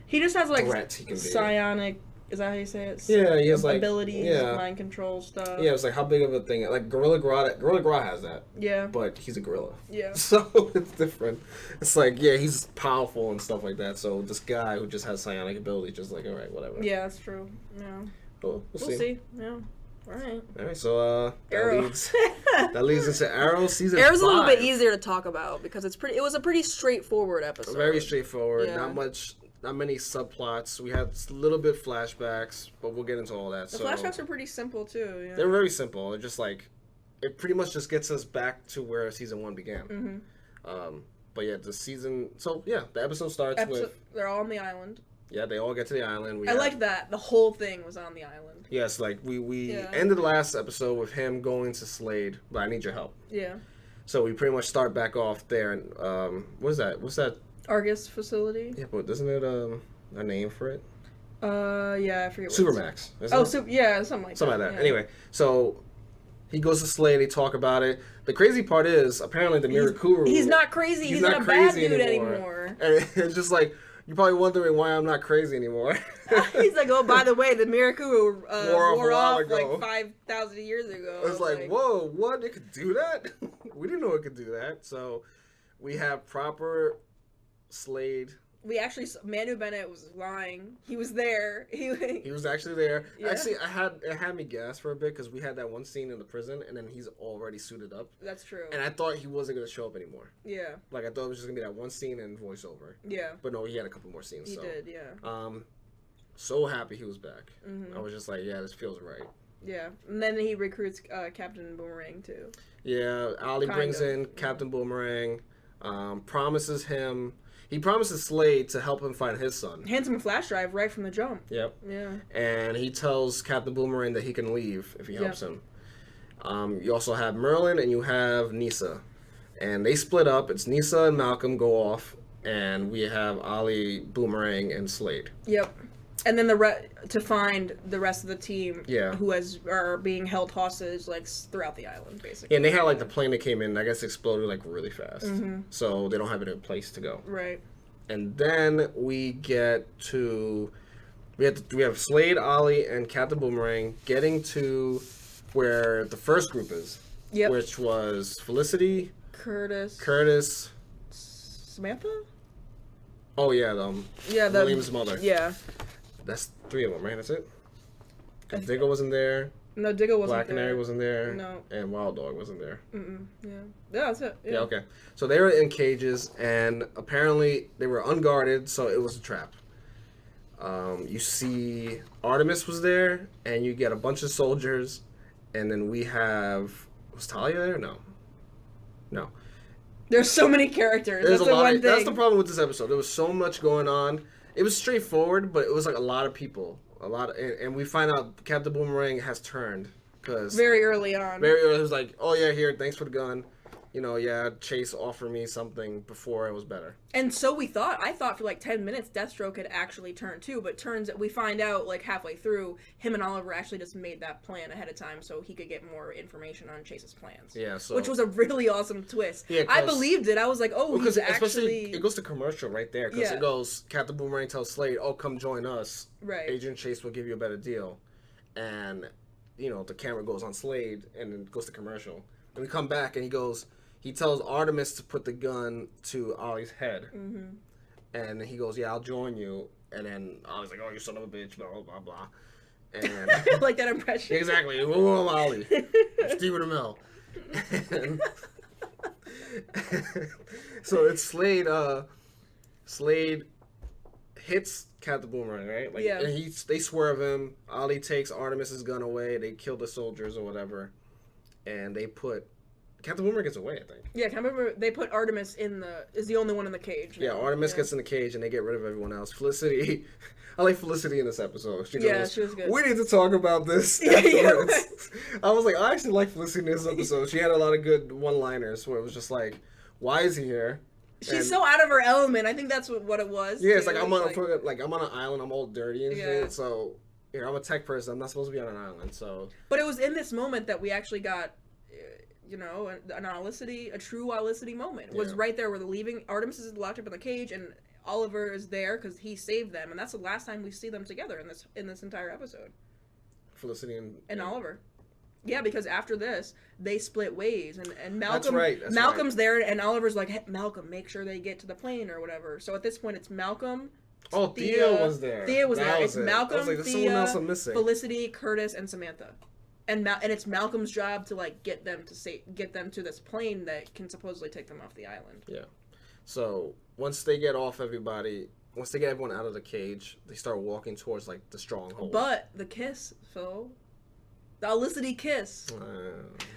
he just has like threat he can be. Psionic. Is that how you say it? Yeah, he has like abilities, mind control stuff. Yeah, it's like how big of a thing. Like Gorilla Grodd has that. Yeah. But he's a gorilla. Yeah. So it's different. It's like, yeah, he's powerful and stuff like that. So this guy who just has psionic ability, just like, all right, whatever. Yeah, that's true. Yeah. Well, we'll see. Yeah. All right. All right. So Arrow. that leads into Arrow season 5. Arrow's a little bit easier to talk about because it was a pretty straightforward episode. Very straightforward. Yeah. Not many subplots. We had a little bit flashbacks, but we'll get into all that. The flashbacks are pretty simple too. Yeah. They're very simple. They're just like, it pretty much just gets us back to where season 1 began. Mm-hmm. But yeah, the episode starts with they're all on the island. Yeah, they all get to the island. I like that. The whole thing was on the island. Yes, like we ended the last episode with him going to Slade, but I need your help. Yeah. So we pretty much start back off there, and what's that? Argus facility. Yeah, but isn't it a name for it? Yeah, I forget. Supermax. Something like that. Yeah. Anyway, so he goes to Slade. They talk about it. The crazy part is apparently the Mirakuru. He's not crazy. He's not a bad dude anymore. And it's just like you're probably wondering why I'm not crazy anymore. He's like, oh, by the way, the Mirakuru wore off like 5,000 years ago. It's like, whoa, what? It could do that? We didn't know it could do that. So we have proper Slade. We actually, Manu Bennett was lying. He was there. He was actually there. Yeah. Actually, it had me gas for a bit because we had that one scene in the prison, and then he's already suited up. That's true. And I thought he wasn't gonna show up anymore. Yeah. Like I thought it was just gonna be that one scene and voiceover. Yeah. But no, he had a couple more scenes. He did, yeah. So happy he was back. Mm-hmm. I was just like, yeah, this feels right. Yeah, and then he recruits Captain Boomerang too. Yeah, Ollie brings in Captain Boomerang. He promises Slade to help him find his son. Hands him a flash drive right from the jump. Yep. Yeah. And he tells Captain Boomerang that he can leave if he helps him. You also have Merlyn and you have Nyssa. And they split up. It's Nyssa and Malcolm go off. And we have Ollie, Boomerang, and Slade. Yep. And then to find the rest of the team who are being held hostage like throughout the island, basically. Yeah, and they had like the plane that came in, I guess exploded like really fast. Mm-hmm. So they don't have a place to go. Right. And then we get to we have Slade, Ollie, and Captain Boomerang getting to where the first group is. Yep. Which was Felicity, Curtis, Samantha? Oh yeah, William's mother. Yeah. That's 3 of them, right? That's it? Because Diggle wasn't there. No, Diggle wasn't Black there. Canary wasn't there. No. And Wild Dog wasn't there. Yeah. Yeah, that's it. Yeah, okay. So they were in cages, and apparently they were unguarded, so it was a trap. You see Artemis was there, and you get a bunch of soldiers, and then we have... Was Talia there? No. There's so many characters. There's that's a lot. One thing. That's the problem with this episode. There was so much going on. It was straightforward, but it was like a lot of people. And we find out Captain Boomerang has turned. Cause very early on. Very early. It was like, oh yeah, here, thanks for the gun. Chase offered me something before it was better. And so we thought. I thought for like 10 minutes Deathstroke had actually turned too, but turns we find out like halfway through, him and Oliver actually just made that plan ahead of time so he could get more information on Chase's plans. Yeah, so... Which was a really awesome twist. Yeah, I believed it. I was like, oh, he's actually... It goes to commercial right there, because it goes, Captain Boomerang tells Slade, oh, come join us. Right. Agent Chase will give you a better deal. And, the camera goes on Slade, and then goes to commercial. And we come back, and he tells Artemis to put the gun to Ollie's head. Mm-hmm. And he goes, yeah, I'll join you. And then Ollie's like, oh, you son of a bitch, blah, blah, blah. And like that impression. Exactly. Whoa, Ollie. Stephen Amell. So it's Slade. Slade hits Captain Boomerang, right? Like, yeah. And they swerve him. Ollie takes Artemis's gun away. They kill the soldiers or whatever. And they put... Captain Boomerang gets away, I think. Yeah, they put Artemis is the only one in the cage. Yeah, Artemis gets in the cage and they get rid of everyone else. Felicity, I like Felicity in this episode. She goes, she was good. We need to talk about this afterwards. I was like, I actually like Felicity in this episode. She had a lot of good one-liners where it was just like, why is he here? She's so out of her element. I think that's what it was. Yeah, it's like I'm on an island. I'm all dirty and shit. So I'm a tech person. I'm not supposed to be on an island. So. But it was in this moment that we actually got. An Olicity, a true Olicity moment. It was right there where Artemis is locked up in the cage, and Oliver is there because he saved them, and that's the last time we see them together in this entire episode. Felicity and Oliver. Yeah, because after this, they split ways, and Malcolm. That's right. Malcolm's there, and Oliver's like, hey, Malcolm, make sure they get to the plane or whatever. So at this point, it's Malcolm. Oh, Thea was there. Thea was there. It's Malcolm, I was like, someone else I'm missing. Felicity, Curtis, and Samantha. And it's Malcolm's job to like get them to this plane that can supposedly take them off the island. Yeah. So once they get everyone out of the cage, they start walking towards like the stronghold. But the kiss, Phil, the Olicity kiss,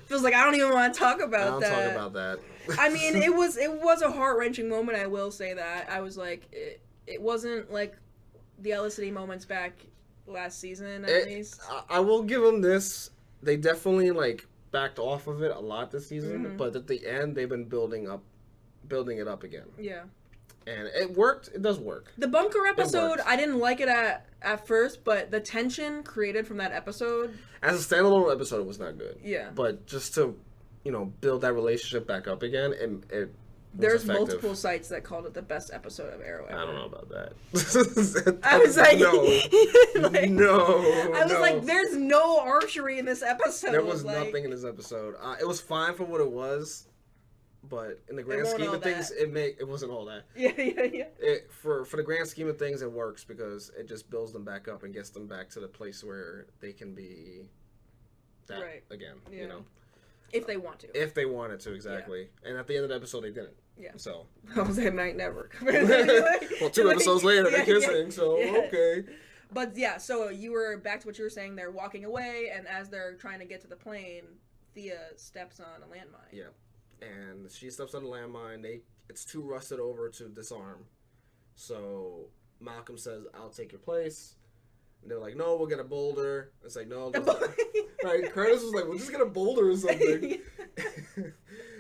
feels like I don't even want to talk about that. I don't talk about that. I mean, it was a heart-wrenching moment. I will say that. I was like, it wasn't like the Olicity moments back last season at least. I will give them this. They definitely like backed off of it a lot this season, but at the end they've been building it up again. Yeah. And it worked. It does work. The bunker episode, I didn't like it at first, but the tension created from that episode, as a standalone episode, it was not good. Yeah. But just to, build that relationship back up again, it there's multiple sites that called it the best episode of Arrow ever. I don't know about that. I was like, no. I was like, there's no archery in this episode. There was nothing in this episode. It was fine for what it was, but in the grand scheme of things, it wasn't all that. Yeah. For the grand scheme of things, it works because it just builds them back up and gets them back to the place where they can be that again. Yeah. If they want to. If they wanted to, exactly. Yeah. And at the end of the episode, they didn't. Yeah. So. I was at night never. Well, 2 episodes later, they're kissing, so okay. But yeah, so you were back to what you were saying. They're walking away, and as they're trying to get to the plane, Thea steps on a landmine. Yeah. And she steps on the landmine. It's too rusted over to disarm. So Malcolm says, I'll take your place. And they're like, no, we'll get a boulder. It's like, no. Right? Curtis was like, we'll just get a boulder or something.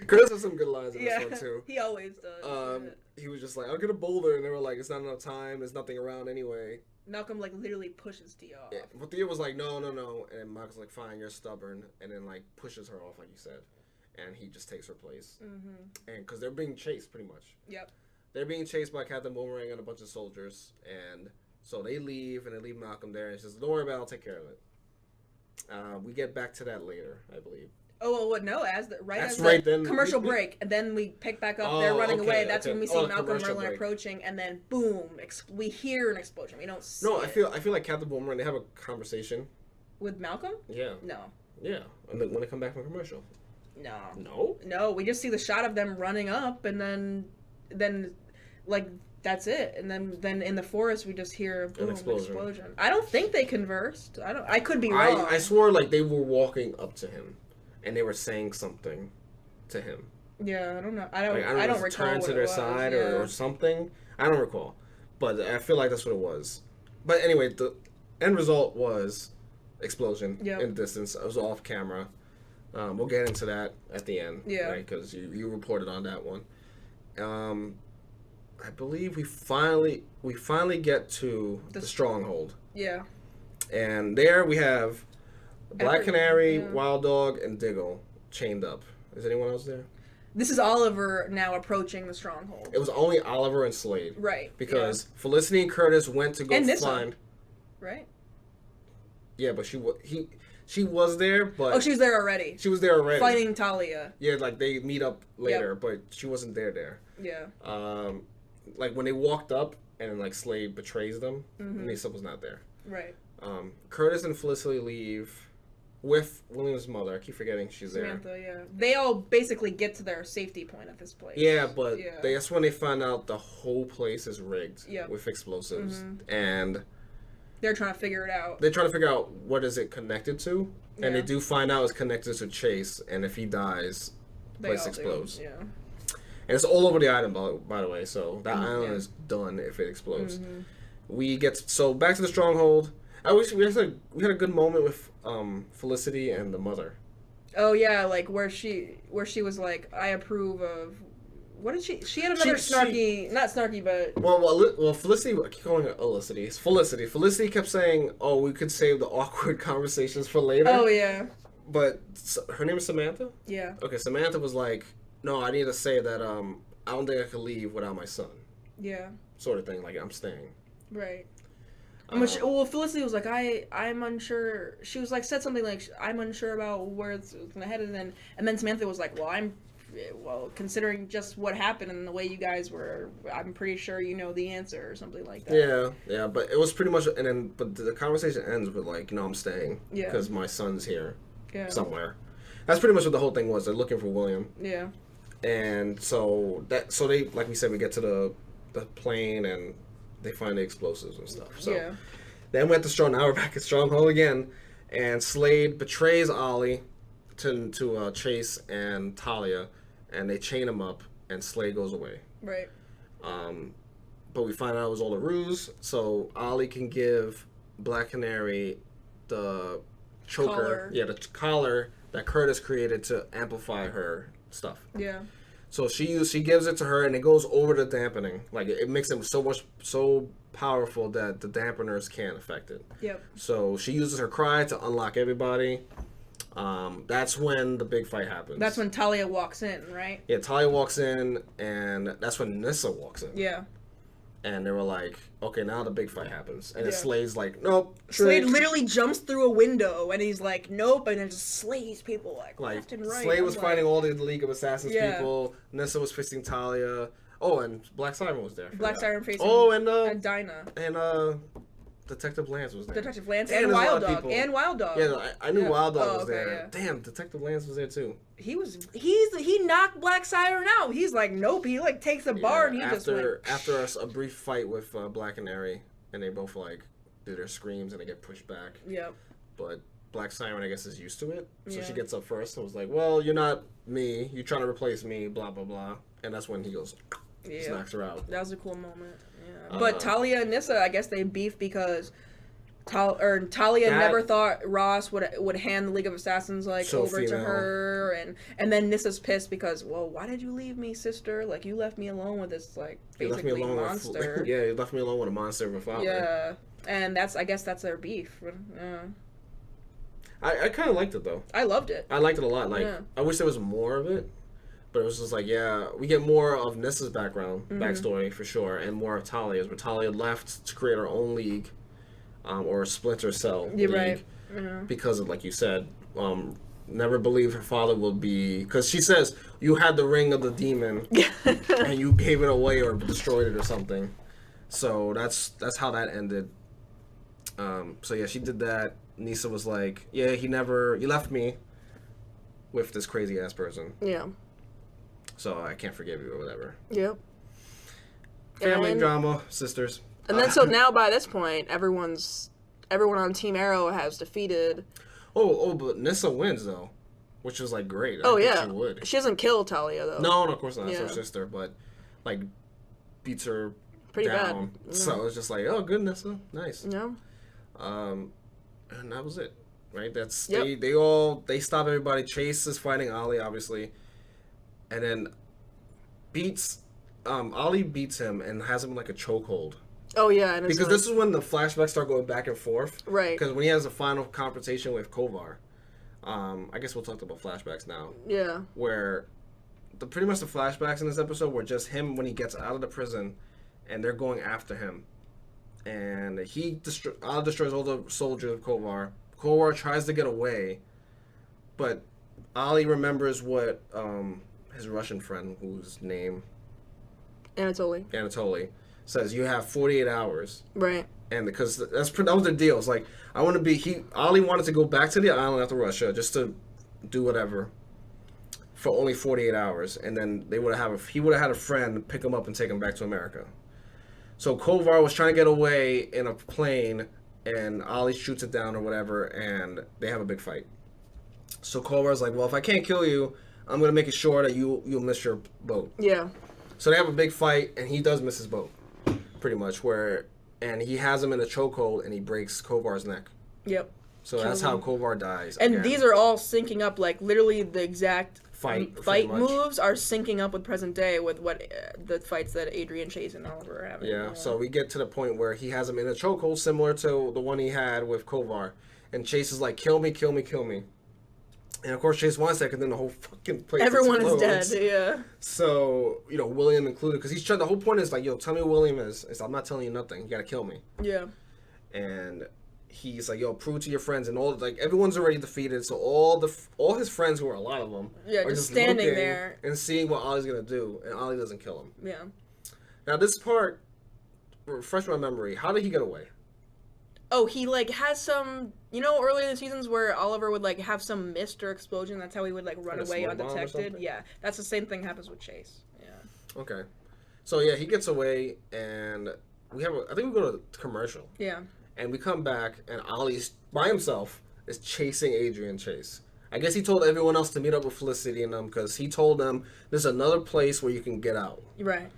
Curtis has some good lines in this one, too. He always does. He was just like, I'll get a boulder. And they were like, it's not enough time. There's nothing around anyway. Malcolm, like, literally pushes Thea off. Yeah. But Thea was like, no. And Malcolm's like, fine, you're stubborn. And then, like, pushes her off, like you said. And he just takes her place. Mm-hmm. And because they're being chased, pretty much. Yep. They're being chased by Captain Boomerang and a bunch of soldiers. And so they leave, and they leave Malcolm there. And he says, don't worry about it, I'll take care of it. We get back to that later, I believe. Oh, well, no, as then commercial break, and then we pick back up. They're running away. That's when we see Malcolm Merlyn approaching, and then boom, we hear an explosion. We don't see I feel like Captain Boomerang, they have a conversation with Malcolm. Yeah. No. Yeah, and then when they come back from commercial. No. No, we just see the shot of them running up, and then like that's it. And then in the forest we just hear boom, an explosion. I don't think they conversed. I could be wrong. I swore like they were walking up to him. And they were saying something to him. Yeah, I don't know. I don't recall. Turn to their side or something. I don't recall, but I feel like that's what it was. But anyway, the end result was explosion in the distance. It was off camera. We'll get into that at the end, right? Because you reported on that one. I believe we finally get to the stronghold. Yeah. And there we have Black Canary, Wild Dog, and Diggle chained up. Is anyone else there? This is Oliver now approaching the stronghold. It was only Oliver and Slade. Right. Because Felicity and Curtis went to go find... Right? Yeah, but she was there, but... Oh, she was there already. She was there already. Fighting Talia. Yeah, like they meet up later, but she wasn't there. Yeah. Like when they walked up and like Slade betrays them, Nyssa was not there. Right. Curtis and Felicity leave... with William's mother. I keep forgetting she's Samantha, there. Yeah. They all basically get to their safety point at this place. Yeah, but that's when they find out the whole place is rigged with explosives. And they're trying to figure it out. They're trying to figure out what is it connected to. And they do find out it's connected to Chase. And if he dies, the place explodes. Yeah. And it's all over the island, by the way. So that island is done if it explodes. We get... So back to the stronghold. I wish we had a good moment with Felicity and the mother. Oh yeah, like where she was like, I approve of. What did she had another snarky, not snarky, but well, Felicity. I keep calling her Olicity. It's Felicity. Felicity kept saying, "Oh, we could save the awkward conversations for later." Oh yeah. But her name is Samantha. Yeah. Okay, Samantha was like, "No, I need to say that I don't think I could leave without my son." Yeah. Sort of thing, like I'm staying. Right. Well, Felicity was like, I'm unsure. She was like, said something like, I'm unsure about where it's gonna head, and then Samantha was like, well, considering just what happened and the way you guys were, I'm pretty sure you know the answer or something like that. Yeah, but it was pretty much, but the conversation ends with like, I'm staying because my son's here somewhere. That's pretty much what the whole thing was. They're looking for William. Yeah. And so they, like we said, we get to the plane and they find the explosives and stuff. So then we're back at Stronghold again, and Slade betrays Ollie to Chase and Talia, and they chain him up, and Slade goes away. Right. But we find out it was all a ruse, so Ollie can give Black Canary the choker, the collar that Curtis created to amplify her stuff. Yeah. So she gives it to her, and it goes over the dampening. Like it makes him so powerful that the dampeners can't affect it. Yep. So she uses her cry to unlock everybody. That's when the big fight happens. That's when Talia walks in, right? Yeah, Talia walks in, and that's when Nyssa walks in. Yeah. And they were like, okay, now the big fight happens. And then Slade's like, nope. Slade literally jumps through a window, and he's like, nope, and then just slays people like left and right. Slade was fighting all the League of Assassins people. Nyssa was facing Talia. Oh, and Black Siren was there. Black Siren facing and Dinah. And Detective Lance was there. Detective Lance and Wild Dog. And Wild Dog. Yeah, I knew Wild Dog was there. Yeah. Damn, Detective Lance was there too. He knocked Black Siren out. He's like, nope. He like takes the bar and he just went. After a brief fight with Black Canary, and they both like do their screams and they get pushed back. Yep. But Black Siren, I guess, is used to it, so she gets up first and was like, well, you're not me. You're trying to replace me. Blah blah blah. And that's when he goes. Just knocks her out. That was a cool moment. Yeah. But Talia and Nyssa, I guess they beef because Talia never thought Ross would hand the League of Assassins over to her, and then Nyssa's pissed because, well, why did you leave me, sister? Like you left me alone with this basically monster. You left me alone with a monster without me. Yeah, and I guess that's their beef. Yeah. I kind of liked it though. I loved it. I liked it a lot. I wish there was more of it. But it was just like, we get more of Nyssa's backstory for sure, and more of Talia's. But Talia left to create her own league, or a splinter cell league, because of, like you said, never believed her father would be, because she says you had the ring of the demon and you gave it away or destroyed it or something. So that's how that ended. So yeah, she did that. Nyssa was like, yeah, he left me with this crazy ass person. Yeah. So I can't forgive you or whatever. Yep. Family drama, sisters. And then so now by this point, everyone on Team Arrow has defeated. But Nyssa wins though, which was like great. Oh yeah, she would. She doesn't kill Talia though. No, of course not. That's her sister, but like beats her pretty down. bad. Yeah. So it's just like, oh, good, Nyssa, nice. Yeah. And that was it, right? That's yep. they stop everybody. Chase is fighting Ollie, obviously, and then Ollie beats him and has him in like a chokehold. Oh yeah, and because this is when the flashbacks start going back and forth. Right. Because when he has a final confrontation with Kovar, I guess we'll talk about flashbacks now. Yeah. Where pretty much the flashbacks in this episode were just him when he gets out of the prison, and they're going after him, and Ollie destroys all the soldiers of Kovar. Kovar tries to get away, but Ollie remembers what his Russian friend, whose name Anatoly says, you have 48 hours. Right. And because that was their deal. It's like, Ollie wanted to go back to the island after Russia just to do whatever for only 48 hours. And then he would have had a friend pick him up and take him back to America. So Kovar was trying to get away in a plane, and Ollie shoots it down or whatever, and they have a big fight. So Kovar's like, well, if I can't kill you, I'm going to make it sure that you'll miss your boat. Yeah. So they have a big fight, and he does miss his boat, pretty much, and he has him in a chokehold, and he breaks Kovar's neck. Yep. So that's how Kovar dies. And these are all syncing up, like, literally the exact fight moves are syncing up with present day with what the fights that Adrian, Chase, and Oliver are having. Yeah, so we get to the point where he has him in a chokehold, similar to the one he had with Kovar. And Chase is like, kill me, kill me, kill me. And of course, Chase wants that, and then the whole fucking place everyone explodes. Is dead, yeah. So, William included, because he's trying, the whole point is like, tell me who William is. I'm not telling you nothing. You gotta kill me. Yeah. And he's like, prove to your friends, and everyone's already defeated, so all his friends, who are a lot of them, are just standing there and seeing what Ollie's gonna do, and Ollie doesn't kill him. Yeah. Now this part, refresh my memory, how did he get away? Oh, he has some, earlier in the seasons where Oliver would have some mist or explosion. That's how he would run away undetected. Yeah, that's the same thing happens with Chase. Yeah. Okay, so yeah, he gets away, and I think we go to commercial. Yeah. And we come back, and Ollie's by himself is chasing Adrian Chase. I guess he told everyone else to meet up with Felicity and them, because he told them there's another place where you can get out. Right.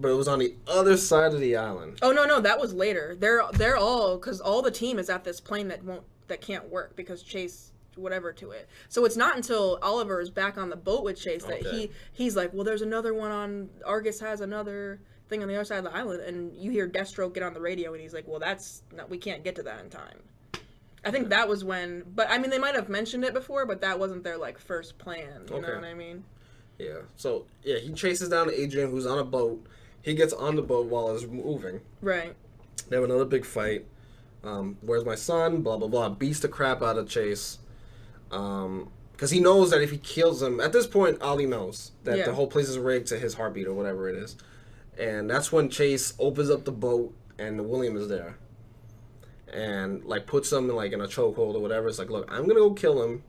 But it was on the other side of the island. Oh no, that was later. They're all, because all the team is at this plane that can't work because Chase whatever to it. So it's not until Oliver is back on the boat with Chase that he's like, well, there's another one on Argus has another thing on the other side of the island, and you hear Deathstroke get on the radio, and he's like, well, we can't get to that in time. I think that was when, but I mean, they might have mentioned it before, but that wasn't their first plan. You know what I mean? Yeah. So yeah, he chases down Adrian, who's on a boat. He gets on the boat while it's moving. Right. They have another big fight. Where's my son? Blah, blah, blah. Beats the crap out of Chase. Because he knows that if he kills him... At this point, Ollie knows that the whole place is rigged to his heartbeat or whatever it is. And that's when Chase opens up the boat and William is there. And, puts him in a chokehold or whatever. It's like, look, I'm going to go kill him.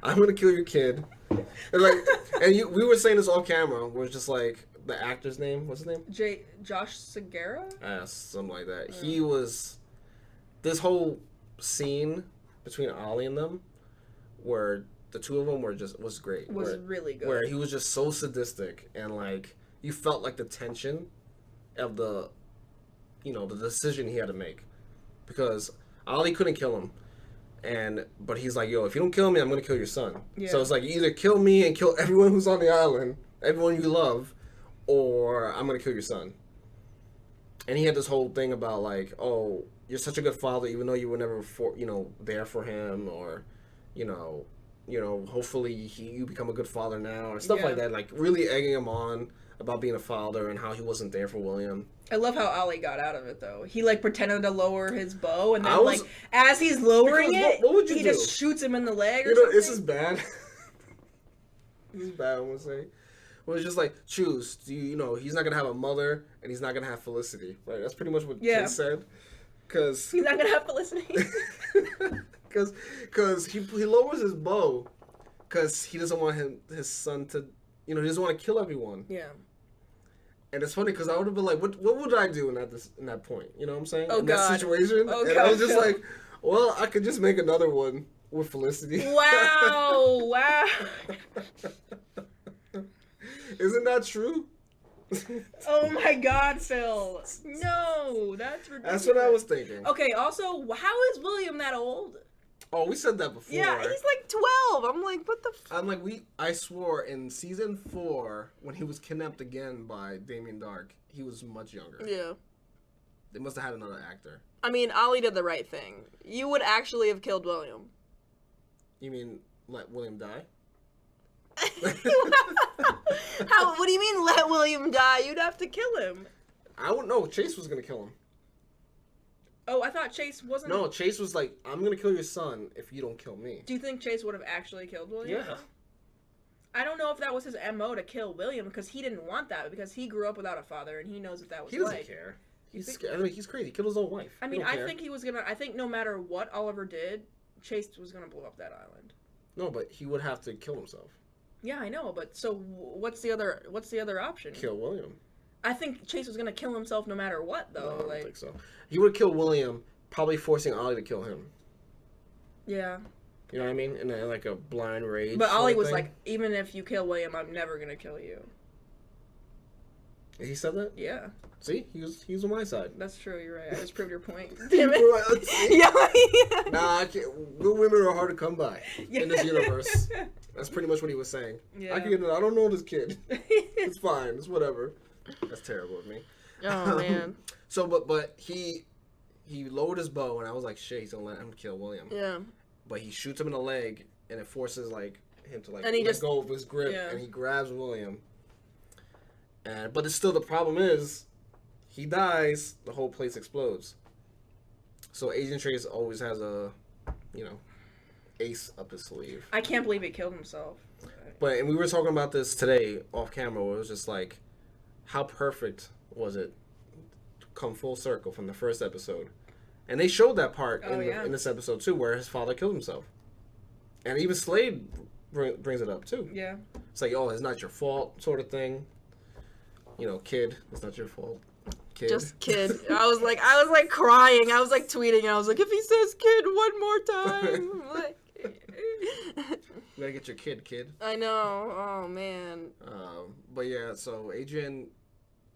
I'm going to kill your kid. And we were saying this off camera. We're just the actor's name, what's his name? Josh Segura? Something like that. He was... This whole scene between Ollie and them, where the two of them was great. Was really good. Where he was just so sadistic, and, you felt the tension of the decision he had to make. Because Ollie couldn't kill him. But he's like, if you don't kill me, I'm going to kill your son. Yeah. So it's you either kill me and kill everyone who's on the island, everyone you love, or I'm going to kill your son. And he had this whole thing about oh, you're such a good father, even though you were never there for him, or, you know, hopefully you become a good father now, and stuff like that. Like, really egging him on about being a father and how he wasn't there for William. I love how Ollie got out of it, though. He, like, pretended to lower his bow, and then, like, as he's lowering it, what would you he do? just shoots him in the leg or something. This is bad. This is bad, I'm going to say. Well, it's just like, choose. You know, he's not going to have a mother, and he's not going to have Felicity, right? That's pretty much what Chase said. Cause he's not going to have Felicity. Because he lowers his bow because he doesn't want his son to, you know, he doesn't want to kill everyone. Yeah. And it's funny because I would have been like, what would I do in that point? You know what I'm saying? Oh, in God. that situation. Oh, and God. I was just like, well, I could just make another one with Felicity. Wow. Wow. Isn't that true? Oh my God, Phil. No, that's ridiculous. That's what I was thinking. Okay, also, how is William that old? Oh, we said that before. Yeah, he's like 12. I'm like, what the I'm like, I swore in season 4, when he was kidnapped again by Damien Dark, he was much younger. Yeah. They must have had another actor. I mean, Ollie did the right thing. You would actually have killed William. You mean let William die? What do you mean let William die? You'd have to kill him. I wouldn't know. Chase was going to kill him. Oh, I thought Chase wasn't... No, Chase was like, I'm going to kill your son if you don't kill me. Do you think Chase would have actually killed William? Yeah. I don't know if that was his MO to kill William, because he didn't want that, because he grew up without a father, and he knows what that was like. He doesn't care. He's scared. I mean, he's crazy. He killed his own wife. I mean, I think he was going to... I think no matter what Oliver did, Chase was going to blow up that island. No, but he would have to kill himself. Yeah, I know, but so what's the other option? Kill William. I think Chase was going to kill himself no matter what, though. No, I don't think so. He would kill William, probably forcing Ollie to kill him. Yeah. You know what I mean? In like a blind rage. But Ollie was like, even if you kill William, I'm never going to kill you. He said that? Yeah. See? He was on my side. That's true, you're right. I just proved your point. Damn it. Yeah. Nah, I can't. Good women are hard to come by in this universe. That's pretty much what he was saying. Yeah. I don't know this kid. It's fine. It's whatever. That's terrible of me. Oh, man. So, but he lowered his bow, and I was like, shit, he's gonna let him kill William. Yeah. But he shoots him in the leg, and it forces like him to and he let go of his grip, and he grabs William. But it's still, the problem is, he dies, the whole place explodes. So Agent Trace always has a, ace up his sleeve. I can't believe he killed himself. And we were talking about this today off camera, where it was just like, how perfect was it to come full circle from the first episode? And they showed that part in this episode too, where his father killed himself. And even Slade brings it up too. Yeah. It's like, oh, it's not your fault, sort of thing. Kid, it's not your fault. Kid. Just kid. I was like crying. I was like tweeting. And I was like, if he says kid one more time, like. You gotta get your kid. I know. Oh man. But yeah, so Adrian.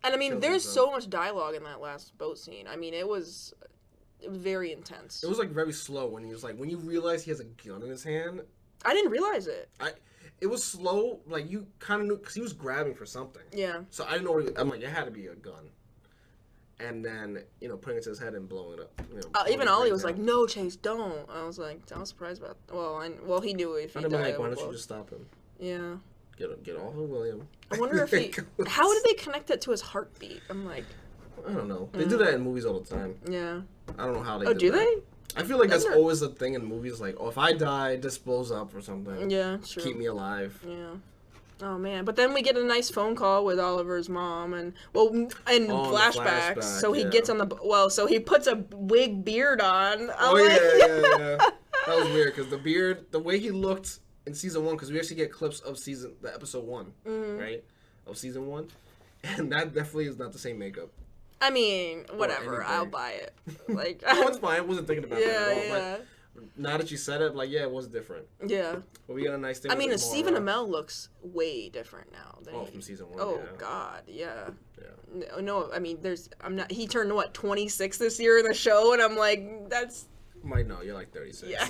And I mean, there's so much dialogue in that last boat scene. I mean, it was very intense. It was like very slow when he was like, when you realize he has a gun in his hand. I didn't realize it. It was slow, like you kind of knew, because he was grabbing for something. Yeah. So I didn't know. I'm like, it had to be a gun. And then, putting it to his head and blowing it up. Even Ollie was like, no, Chase, don't. I was surprised about that. Well, he knew if he died. Like, why don't you just stop him? Yeah. Get off of William. I wonder if how did they connect it to his heartbeat? I'm like. I don't know. They do that in movies all the time. Yeah. I don't know how they do they? I feel like that's always a thing in movies. Like, if I die, just blows up or something. Yeah, true. Keep me alive. Yeah. Oh man! But then we get a nice phone call with Oliver's mom, and flashbacks. So he gets on so he puts a wig beard on. Yeah. That was weird because the beard, the way he looked in season 1, because we actually get clips of the episode 1, right, of season 1, and that definitely is not the same makeup. I mean, whatever. I'll buy it. Like, no, it's fine. I wasn't thinking about that at all. Yeah. But now that you said it, yeah, it was different. Yeah. But we got a nice thing. I mean, Stephen Amell looks way different now. From season 1. Oh God, yeah. Yeah. No, I mean, he turned 26 this year in the show, and I'm like, that's. No, you're like 36. Yeah.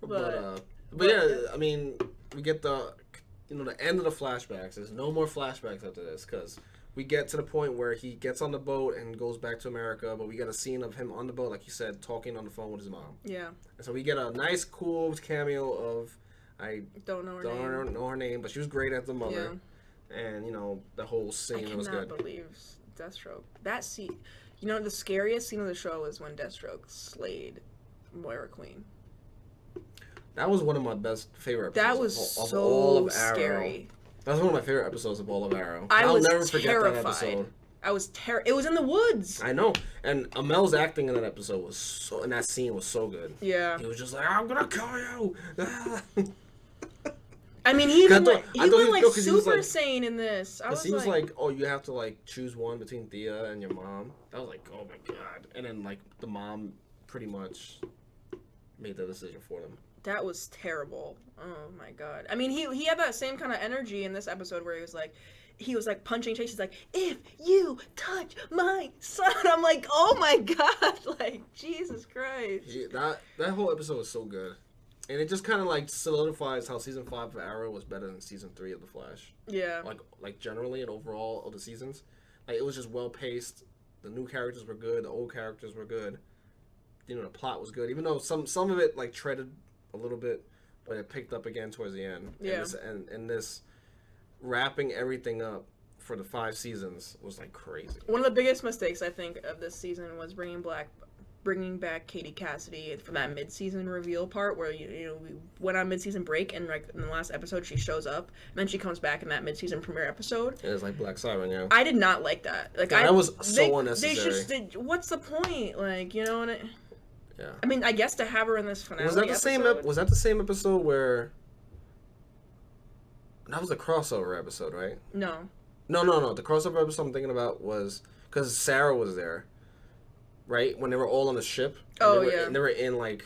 but yeah, I mean, we get the end of the flashbacks. There's no more flashbacks after this because we get to the point where he gets on the boat and goes back to America, but we get a scene of him on the boat, like you said, talking on the phone with his mom. Yeah. And so we get a nice, cool cameo of, I don't know her name, but she was great as the mother. Yeah. And, you know, the whole scene was good. I cannot believe Deathstroke. That scene, you know, the scariest scene of the show is when Deathstroke slayed Moira Queen. That was one of my favorite episodes. That was of all of scary. That was one of my favorite episodes of all of Arrow. I'll never forget that episode. I was It was in the woods. I know, and Amel's acting in that episode was in that scene was so good. Yeah, he was just like, "I'm gonna kill you." I mean, he went super sane in this. He was like, "Oh, you have to like choose one between Thea and your mom." I was like, "Oh my god!" And then like the mom pretty much made the decision for them. That was terrible. Oh my god. I mean, he had that same kind of energy in this episode where he was like punching Chase. He's like, "If you touch my son," I'm like, "Oh my god!" Like, Jesus Christ. Yeah, that whole episode was so good, and it just kind of like solidifies how season 5 of Arrow was better than season 3 of The Flash. Yeah. Like generally and overall of the seasons, like it was just well paced. The new characters were good. The old characters were good. You know, the plot was good, even though some of it like treaded a little bit, but it picked up again towards the end. Yeah. And this wrapping everything up for the 5 seasons was like crazy. One of the biggest mistakes I think of this season was bringing back Katie Cassidy for that mid-season reveal part where you know we went on mid-season break and like in the last episode she shows up and then she comes back in that mid-season premiere episode. It was like Black Siren, yeah. I did not like that. Like that was so unnecessary. What's the point? Like, you know, and yeah. I mean, I guess to have her in this finale was that the same episode where that was a crossover episode, right? No. The crossover episode I'm thinking about was because Sarah was there, right? When they were all on the ship. And they were in like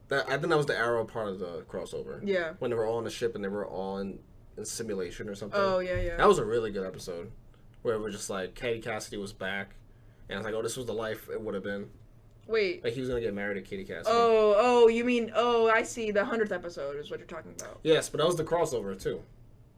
that. I think that was the Arrow part of the crossover. Yeah. When they were all on the ship and they were all in simulation or something. Oh yeah. That was a really good episode, where it was just like Katie Cassidy was back, and I was like, oh, this was the life it would have been. Wait. Like he was gonna get married to Katie Cassidy. Oh, you mean? Oh, I see. The 100th episode is what you're talking about. Yes, but that was the crossover too.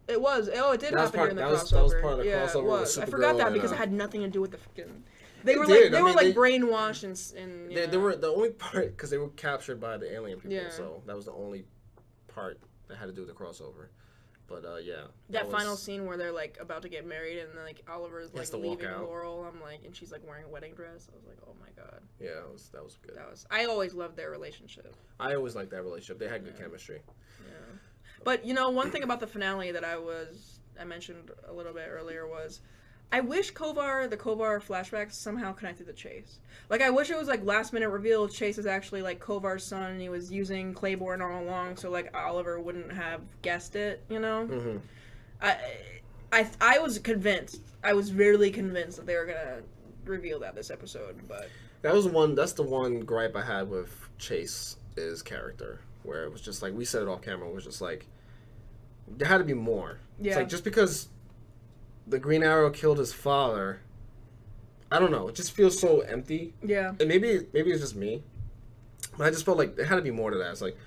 It was. Oh, it did happen during the crossover. That was part of the crossover. It was. I forgot that because it had nothing to do with the freaking. They were brainwashed and they were the only part because they were captured by the alien people. Yeah. So that was the only part that had to do with the crossover. But yeah. That final scene where they're like about to get married and then like Oliver's like leaving Laurel, I'm like, and she's like wearing a wedding dress. I was like, oh my god. Yeah, that was good. I always loved their relationship. I always liked that relationship. They had good chemistry. Yeah. But you know, one thing about the finale that I mentioned a little bit earlier was I wish the Kovar flashbacks somehow connected to Chase. Like, I wish it was, like, last-minute reveal Chase is actually, like, Kovar's son, and he was using Claiborne all along, so, like, Oliver wouldn't have guessed it, you know? Mm-hmm. I was convinced. I was really convinced that they were gonna reveal that this episode, but... That's the one gripe I had with Chase's character, where it was just, like, we said it off camera, it was just, like, there had to be more. Yeah. It's like, just because the Green Arrow killed his father, I don't know, it just feels so empty. Yeah. And maybe it's just me, but I just felt like there had to be more to that. It's like,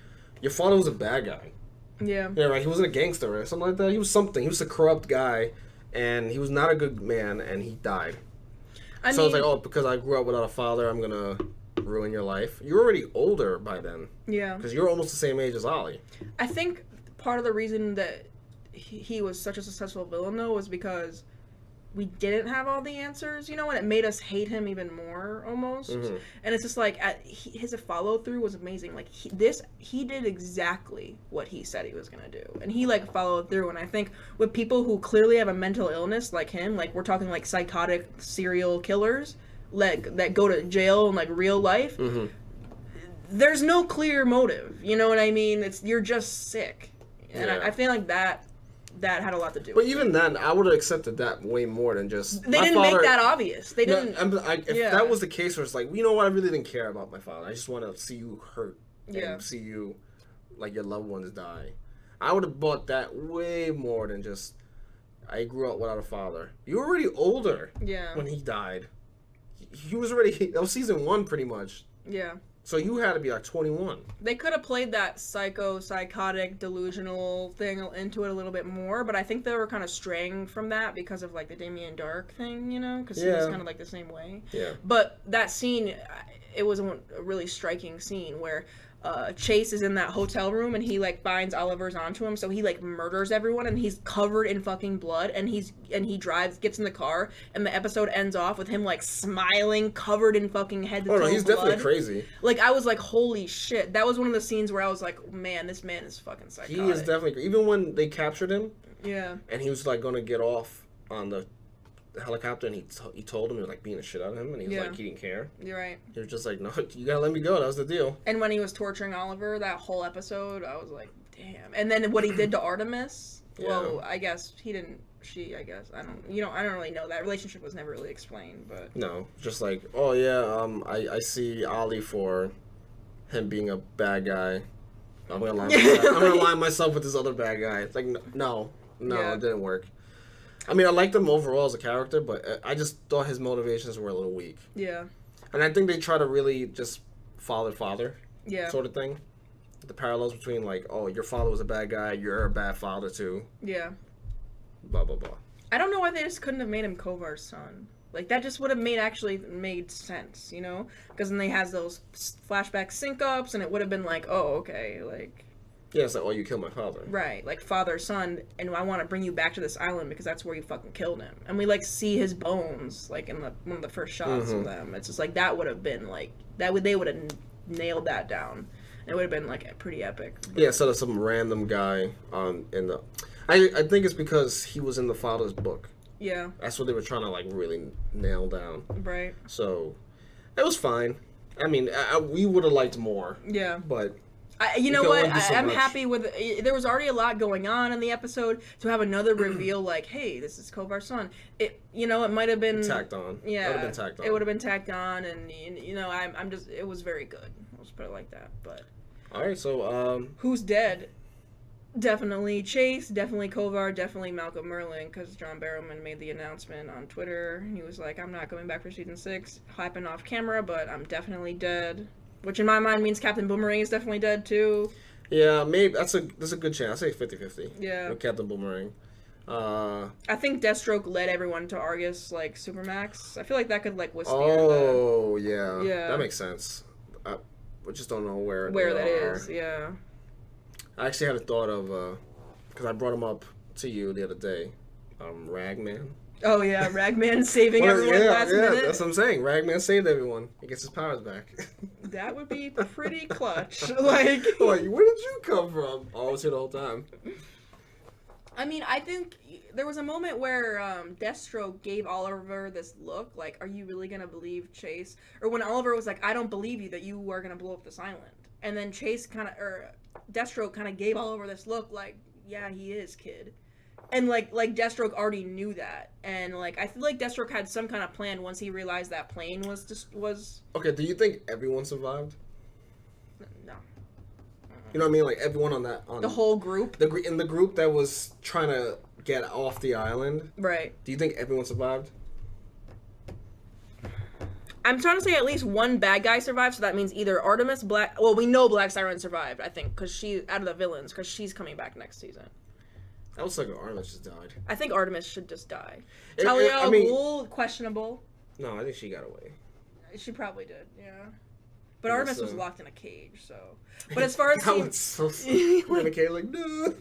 your father was a bad guy. Yeah. Yeah, right, he wasn't a gangster or something like that. He was something. He was a corrupt guy, and he was not a good man, and he died. I was like, oh, because I grew up without a father, I'm gonna ruin your life. You're already older by then. Yeah. Because you're almost the same age as Ollie. I think part of the reason that he was such a successful villain, though, was because we didn't have all the answers, you know, and it made us hate him even more, almost. Mm-hmm. And it's just like, his follow-through was amazing. Like, he did exactly what he said he was gonna do. And he, like, followed through. And I think with people who clearly have a mental illness, like him, like, we're talking, like, psychotic serial killers, like, that go to jail in, like, real life, mm-hmm. There's no clear motive, you know what I mean? You're just sick. And I feel like that had a lot to do with it. But even then, I would have accepted that way more than just... They didn't make that obvious. They didn't... If that was the case where it's like, you know what, I really didn't care about my father. I just want to see you hurt and see you, like, your loved ones die. I would have bought that way more than just, I grew up without a father. You were already older when he died. He was already... That was season 1, pretty much. Yeah. So you had to be like 21. They could have played that psychotic, delusional thing into it a little bit more, but I think they were kind of straying from that because of like the Damien Dark thing, you know, because he was kind of like the same way. Yeah. But that scene, it was a really striking scene where Chase is in that hotel room and he like binds Oliver's onto him, so he like murders everyone and he's covered in fucking blood and he gets in the car and the episode ends off with him like smiling, covered in fucking head to toe blood. He's definitely crazy. Like I was like, holy shit. That was one of the scenes where I was like, man, this man is fucking psychotic. He is definitely, even when they captured him, and he was like gonna get off on the helicopter and he told him, he was like beating the shit out of him and he was like, he didn't care. You're right. He was just like, no, you gotta let me go. That was the deal. And when he was torturing Oliver, that whole episode, I was like, damn. And then what he did to Artemis, well, I guess he didn't, I guess, I don't really know. That relationship was never really explained, but. No, just like, oh yeah, I see Ollie for him being a bad guy. I'm gonna line myself with this other bad guy. It's like, no, it didn't work. I mean, I liked him overall as a character, but I just thought his motivations were a little weak. Yeah. And I think they try to really just father sort of thing. The parallels between, like, oh, your father was a bad guy, you're a bad father, too. Yeah. Blah, blah, blah. I don't know why they just couldn't have made him Kovar's son. Like, that just would have made sense, you know? Because then they has those flashback sync-ups, and it would have been like, oh, okay, like... Yeah, it's like, oh, you killed my father. Right, like father, son, and I want to bring you back to this island because that's where you fucking killed him. And we like see his bones, like in one of the first shots of them. It's just like that would have been like they would have nailed that down. It would have been like pretty epic. But... Yeah, instead of some random guy in the, I think it's because he was in the father's book. Yeah, that's what they were trying to like really nail down. Right. So, it was fine. I mean, we would have liked more. Yeah, but. You know what? I'm happy with... There was already a lot going on in the episode. To have another reveal like, hey, this is Kovar's son. It might have been... Tacked on. Yeah. It would have been tacked on. It would have been tacked on, and, I'm just... It was very good. Let's put it like that, but... Alright, so, Who's dead? Definitely Chase, definitely Kovar, definitely Malcolm Merlyn, because John Barrowman made the announcement on Twitter. He was like, I'm not coming back for Season 6, hyping off camera, but I'm definitely dead. Which in my mind means Captain Boomerang is definitely dead too. Yeah, maybe there's a good chance. I say 50-50. Yeah. With Captain Boomerang. I think Deathstroke led everyone to Argus like Supermax. I feel like that could like withstand. Oh yeah. Yeah. That makes sense. We just don't know where that is. Yeah. I actually had a thought of because I brought him up to you the other day. Ragman. Oh yeah, Ragman saving everyone last minute. That's what I'm saying. Ragman saved everyone. He gets his powers back. That would be pretty clutch. Like, where did you come from? Oh, I was here the whole time. I mean, I think there was a moment where Deathstroke gave Oliver this look, like, "Are you really gonna believe Chase?" Or when Oliver was like, "I don't believe you that you are gonna blow up this island," and then Deathstroke kind of gave Oliver this look, like, "Yeah, he is, kid." And, like Deathstroke already knew that. And, like, I feel like Deathstroke had some kind of plan once he realized that plane was... Okay, do you think everyone survived? No. You know what I mean? Like, everyone on that... the whole group? In the group that was trying to get off the island. Right. Do you think everyone survived? I'm trying to say at least one bad guy survived, so that means either Artemis, Black... Well, we know Black Siren survived, I think, because she's out of the villains, because she's coming back next season. I was like, Artemis just died. I think Artemis should just die. Talia, questionable. No, I think she got away. She probably did, yeah. But Artemis was locked in a cage, so... But as far as... That was so in a cage, like, no.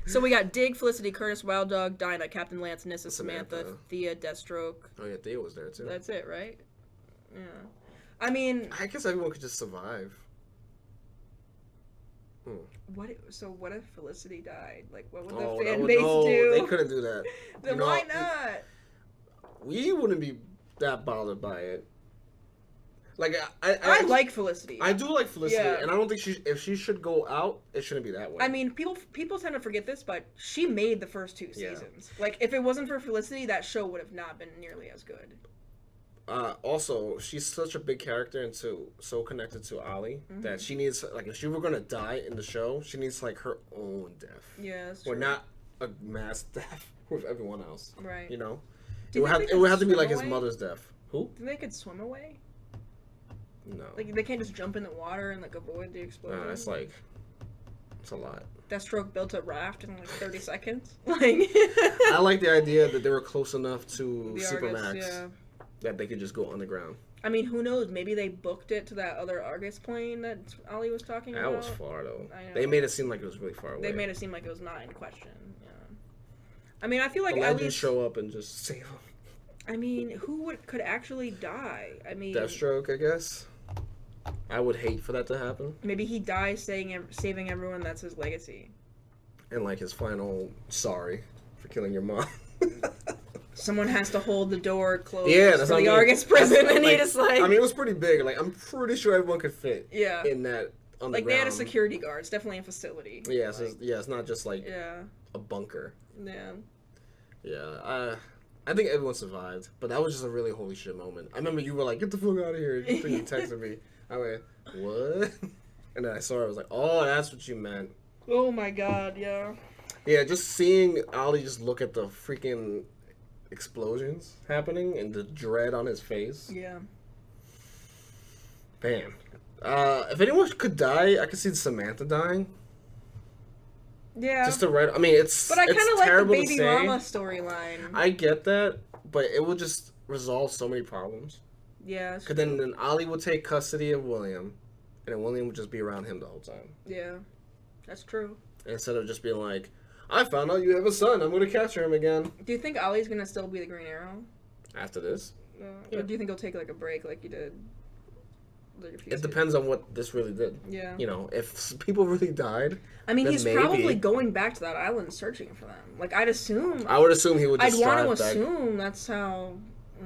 So we got Dig, Felicity, Curtis, Wild Dog, Dinah, Captain Lance, Nyssa, Samantha, Thea, Deathstroke. Oh yeah, Thea was there too. That's it, right? Yeah. I mean... I guess everyone could just survive. What if Felicity died? Like, what would the fan base do? They couldn't do that. Then why not? We wouldn't be that bothered by it. Like, I like Felicity. I do like Felicity, and I don't think if she should go out, it shouldn't be that way. I mean, people tend to forget this, but she made the first 2 seasons. Like, if it wasn't for Felicity, that show would have not been nearly as good. Also, she's such a big character and so connected to Ollie that she needs, like, if she were gonna die in the show, she needs, like, her own death. Yeah, that's true. Or not a mass death with everyone else. Right. You know? It would have to be like his mother's death. Who? Do you think they could swim away? No. Like, they can't just jump in the water and, like, avoid the explosion? Nah, it's like... It's a lot. Deathstroke built a raft in, like, 30 seconds. Like... I like the idea that they were close enough to the Supermax Argus, that they could just go underground. I mean, who knows? Maybe they booked it to that other Argus plane that Ollie was talking about. That was far, though. I know. They made it seem like it was really far away. They made it seem like it was not in question. Yeah. I mean, I feel like the at legends least show up and just save them. I mean, who could actually die? I mean, Deathstroke, I guess. I would hate for that to happen. Maybe he dies saving everyone. That's his legacy. And like his final sorry for killing your mom. Someone has to hold the door closed that's for the Argus prison, and he just like... I mean, it was pretty big. Like, I'm pretty sure everyone could fit in that underground. Like, they had a security guard. It's definitely a facility. Yeah, so it's not just like a bunker. Yeah. Yeah, I think everyone survived, but that was just a really holy shit moment. I remember you were like, get the fuck out of here. You texted me. I went, what? And then I saw it. I was like, oh, that's what you meant. Oh my god, yeah. Yeah, just seeing Ollie just look at the freaking explosions happening and the dread on his face. Yeah. Man. If anyone could die, I could see Samantha dying. Yeah. Just to write. I mean, it's. But I kind of like the baby say. mama storyline. I get that, but it would just resolve so many problems. Yeah. Because then Ollie would take custody of William, and then William would just be around him the whole time. Yeah. That's true. Instead of just being like, I found out you have a son. I'm going to capture him again. Do you think Ollie's going to still be the Green Arrow? After this? Or do you think he'll take like a break like he did? It depends on what this really did. Yeah. You know, if people really died. I mean, he's probably going back to that island searching for them. Like, I'd assume. I would assume he would just I'd want to assume that's how.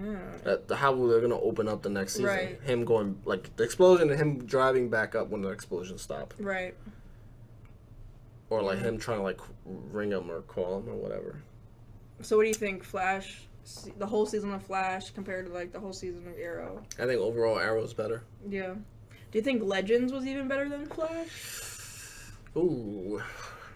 Yeah. How they're going to open up the next season. Right. Him going, like, the explosion and him driving back up when the explosion stopped. Right. Or, like, him trying to, like, ring him or call him or whatever. So what do you think, Flash, the whole season of Flash compared to, like, the whole season of Arrow? I think overall Arrow's better. Yeah. Do you think Legends was even better than Flash? Ooh.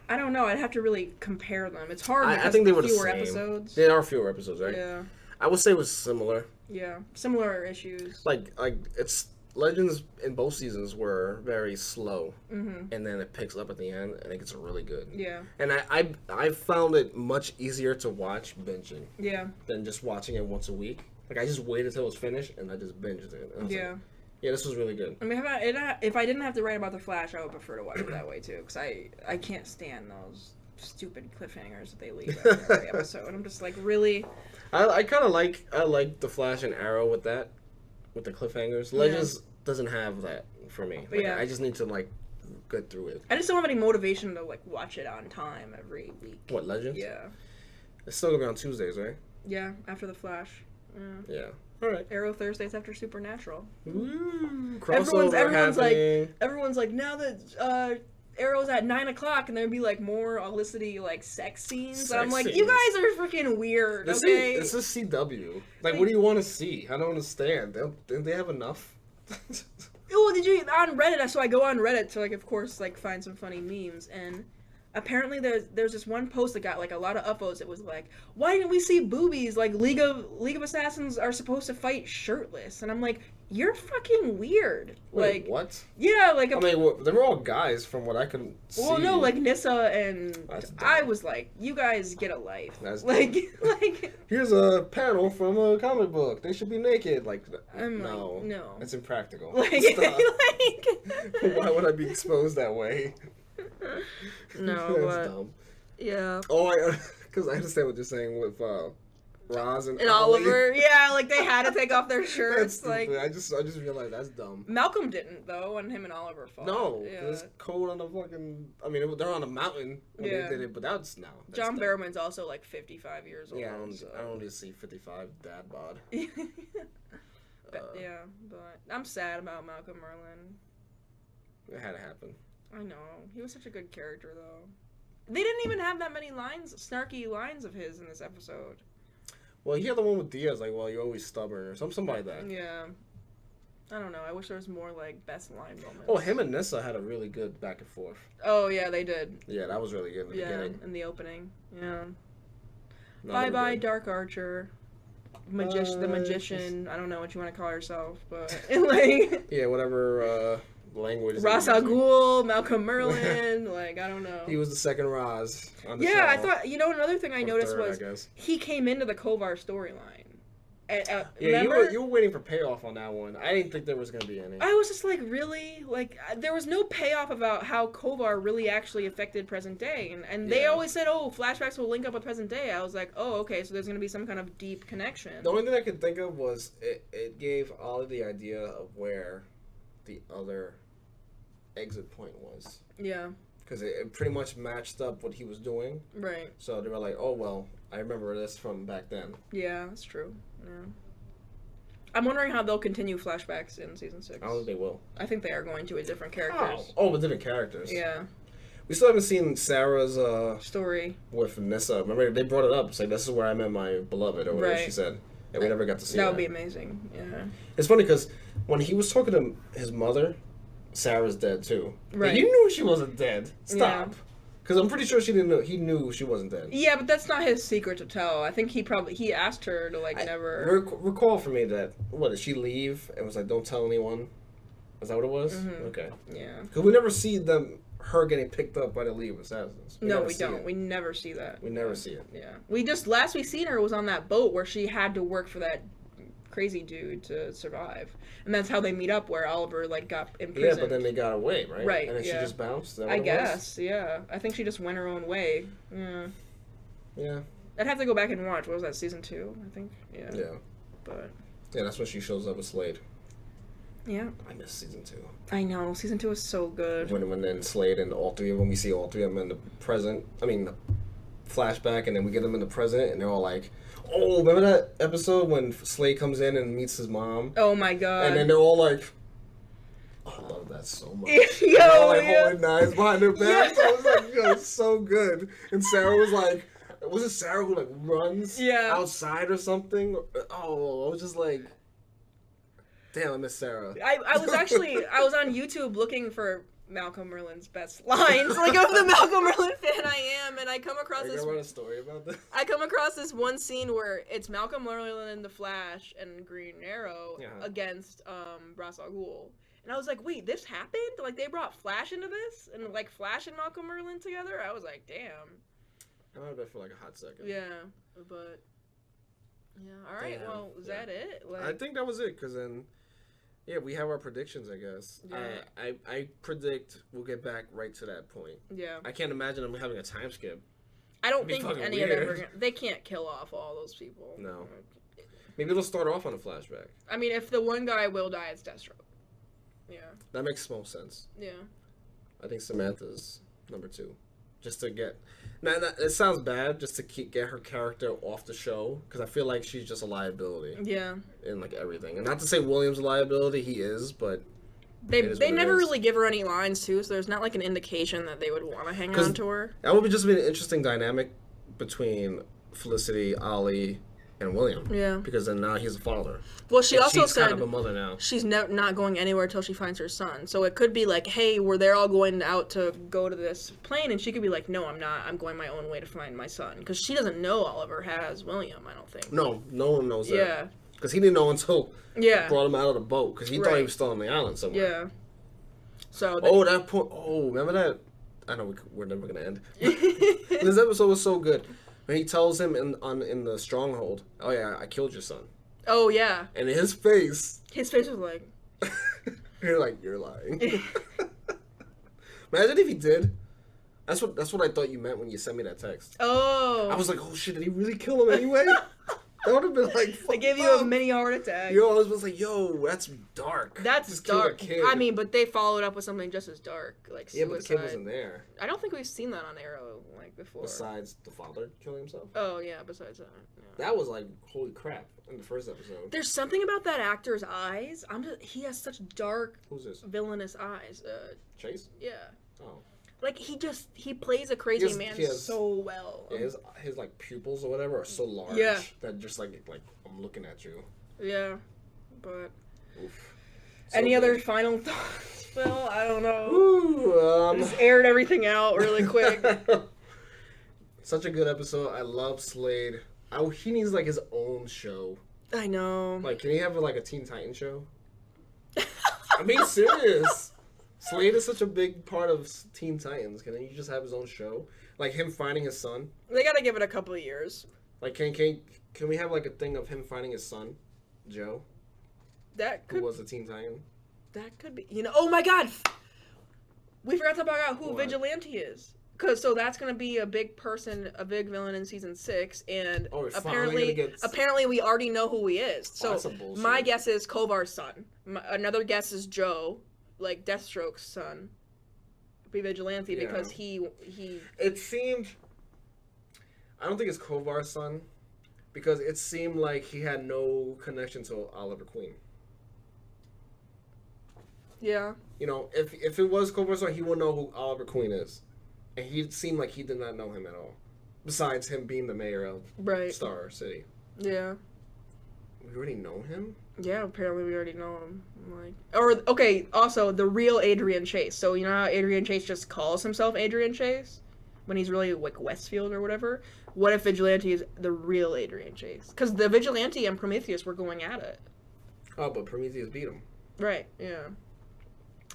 I don't know. I'd have to really compare them. It's hard because I think they were fewer the same. episodes. There are fewer episodes, right? Yeah. I would say it was similar. Yeah. Similar issues. Like it's Legends in both seasons were very slow, and then it picks up at the end, and it gets really good. Yeah. And I found it much easier to watch binging. Yeah. Than just watching it once a week. Like I just waited till it was finished, and I just binged it. And I was like, yeah, this was really good. I mean, if I didn't have to write about the Flash, I would prefer to watch it that way too, because I can't stand those stupid cliffhangers that they leave after every episode. I'm just like, really. I kind of like the Flash and Arrow with that. With the cliffhangers. Legends doesn't have that for me. Like, I just need to, like, get through it. I just don't have any motivation to, like, watch it on time every week. What, Legends? Yeah. It's still going to be on Tuesdays, right? Yeah, after the Flash. Yeah. All right. Arrow Thursdays after Supernatural. Ooh, crossover everyone's like, now that Arrow's at 9 o'clock, and there'd be like more Olicity like sex scenes. And I'm like, you guys are freaking weird. Okay, this is CW. Like, what do you want to see? I don't understand. Didn't they have enough? Oh, did you on Reddit? So I go on Reddit to like, of course, like find some funny memes, and apparently there's this one post that got like a lot of upvotes. It was like, why didn't we see boobies? Like League of Assassins are supposed to fight shirtless, and I'm like, you're fucking weird. Wait, like what? Yeah, like I mean, they were all guys from what I can see. Well, no, like Nyssa and I was like, you guys get a life. That's like here's a panel from a comic book. They should be naked. Like, I'm no, like, no, it's impractical. Like, why would I be exposed that way? No, that's dumb. Yeah. Oh, because I understand what you're saying with Roz and Oliver. Yeah, like they had to take off their shirts. That's like I just realized that's dumb. Malcolm didn't though, when him and Oliver fought. No, it's cold on the fucking. I mean, they're on a mountain when they did it, but that's John Barrowman's also like 55 years old. Yeah, I don't need to see 55 dad bod. But I'm sad about Malcolm Merlyn. It had to happen. I know. He was such a good character though. They didn't even have that many snarky lines of his in this episode. Well, he had the one with Diaz, like, well, you're always stubborn, or something like that. Yeah. I don't know. I wish there was more, like, best line moments. Oh, him and Nyssa had a really good back and forth. Oh, yeah, they did. Yeah, that was really good in the beginning. In the opening. Yeah. Bye-bye, Dark Archer. the magician. I don't know what you want to call herself, but like yeah, whatever language. Ra's al Ghul, Malcolm Merlyn, like I don't know. He was the second Ra's on the show. Yeah, I thought another thing I noticed third, was he came into the Kovar storyline. Yeah, you were waiting for payoff on that one. I didn't think there was gonna be any. I was just like, really? Like, there was no payoff about how Kovar really actually affected present day, and they always said, oh, flashbacks will link up with present day. I was like, oh, okay, so there's gonna be some kind of deep connection. The only thing I could think of was it gave Ollie the idea of where the other exit point was. Yeah. Because it pretty much matched up what he was doing. Right. So they were like, oh, well, I remember this from back then. Yeah, that's true. Yeah. I'm wondering how they'll continue flashbacks in season 6. I don't think they will. I think they are going to with different characters. Oh, with different characters. Yeah. We still haven't seen Sarah's story with Nyssa. Remember, they brought it up. It's like, this is where I met my beloved, or whatever she said. And we never got to see that. That would be amazing. Yeah. It's funny because when he was talking to his mother, Sarah's dead too. Right. But you knew she wasn't dead. Stop. Because I'm pretty sure she didn't know. He knew she wasn't dead. Yeah, but that's not his secret to tell. I think he asked her to never recall for me that did she leave and was like, don't tell anyone? Is that what it was? Mm-hmm. Okay. Yeah. Because we never see her getting picked up by the League of Assassins. No, we don't. We never see that. We never see it. Yeah. Last we seen her was on that boat where she had to work for that crazy dude to survive, and that's how they meet up, where Oliver got imprisoned. Yeah, but then they got away, right? Right. And then she just bounced. I guess. Yeah. I think she just went her own way. Yeah. Yeah. I'd have to go back and watch. What was that, season 2? I think. Yeah. Yeah. But. Yeah, that's when she shows up with Slade. Yeah. I miss season 2. I know. Season 2 is so good. When then Slade and all three of them, we see all three of them in the present. I mean, the flashback, and then we get them in the present, and they're all like, oh, remember that episode when Slade comes in and meets his mom? Oh my god. And then they're all like, oh, I love that so much. Yo, they're all like holding knives behind their backs. I was like, yo, it's so good. And Sarah was like, was it Sarah who runs outside or something? Oh, I was just like, damn, I miss Sarah. I was on YouTube looking for Malcolm Merlyn's best lines, of the Malcolm Merlyn fan I am, and I come across this. Are you gonna write a story about this? I come across this one scene where it's Malcolm Merlyn and the Flash and Green Arrow against Ra's al Ghul, and I was like, wait, this happened? They brought Flash into this, and Flash and Malcolm Merlyn together? I was like, damn. I read that for a hot second. Yeah, but all right. Damn. Well, is that it? I think that was it, because then. Yeah, we have our predictions, I guess. Yeah. I predict we'll get back right to that point. Yeah. I can't imagine them having a time skip. I don't think any of them they can't kill off all those people. No. Maybe it'll start off on a flashback. I mean, if the one guy will die, it's Deathstroke. Yeah. That makes most sense. Yeah. I think Samantha's number 2. Just to get... Now, it sounds bad just to get her character off the show, because I feel like she's just a liability. Yeah. In everything. And not to say William's a liability, he is, but... They never really give her any lines, too, so there's not an indication that they would want to hang on to her. That would just be an interesting dynamic between Felicity, Ollie, and William. Yeah. Because then now he's a father. Well, she also she's said kind of a mother now. She's not going anywhere till she finds her son. So it could be hey, they're all going out to go to this plane, and she could be like, no, I'm not. I'm going my own way to find my son. Because she doesn't know Oliver has William, I don't think. No one knows that. Yeah. Because he didn't know until brought him out of the boat. Because he thought he was still on the island somewhere. Yeah. So. That point. Oh, remember that? I know we're never going to end. This episode was so good. When he tells him in the stronghold, oh yeah, I killed your son. Oh yeah. And his face was like, you're lying. Imagine if he did. That's what I thought you meant when you sent me that text. Oh. I was like, oh shit, did he really kill him anyway? That would have been they gave you a mini heart attack. I was just like, yo, that's dark. That's just dark. I mean, but they followed up with something just as dark, suicide. Yeah, but the kid wasn't there. I don't think we've seen that on Arrow before. Besides the father killing himself? Oh yeah, besides that. Yeah. That was holy crap in the first episode. There's something about that actor's eyes. He has such dark, who's this? Villainous eyes. Chase? Yeah. Oh. He plays a crazy man so well. Yeah, his pupils or whatever are so large that just like I'm looking at you. Yeah, but oof. Any other final thoughts, Phil? I don't know. Ooh, just aired everything out really quick. Such a good episode. I love Slade. He needs like his own show. I know. Like, can he have like a Teen Titans show? I'm being serious. Slade is such a big part of Teen Titans. Can he just have his own show? Like him finding his son? They gotta give it a couple of years. Like, can we have like a thing of him finding his son, Joe? That could... Who was a Teen Titan? That could be... You know... Oh my god! We forgot to talk about who Vigilante is. So that's gonna be a big person, a big villain in season 6, and apparently we already know who he is. So my guess is Kovar's son. Another guess is Joe, like Deathstroke's son. Be Vigilante because he. It seemed. I don't think it's Kovar's son, because it seemed like he had no connection to Oliver Queen. Yeah. You know, if it was Kovar's son, he would know who Oliver Queen is. And he seemed like he did not know him at all. Besides him being the mayor of Star City. Yeah. We already know him? Yeah, apparently we already know him. Also, the real Adrian Chase. So, you know how Adrian Chase just calls himself Adrian Chase? When he's really, like, Westfield or whatever? What if Vigilante is the real Adrian Chase? Because the Vigilante and Prometheus were going at it. Oh, but Prometheus beat him. Right, yeah.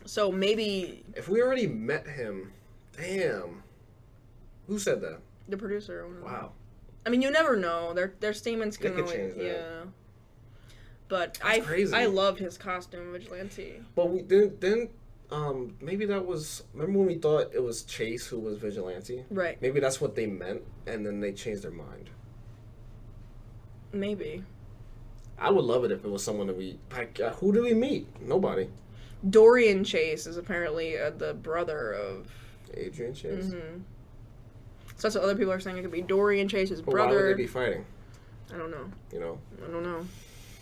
So, maybe... If we already met him... Damn. Who said that? The producer. Wow. I mean, you never know. Their statements can always change that. Yeah. But crazy. I loved his costume, Vigilante. But we didn't maybe that was, remember when we thought it was Chase who was Vigilante? Right. Maybe that's what they meant, and then they changed their mind. Maybe. I would love it if it was someone that who did we meet? Nobody. Dorian Chase is apparently the brother of Adrian Chase. Mm-hmm. So that's what other people are saying. It could be Dorian Chase's brother. Why would they be fighting? I don't know. You know? I don't know.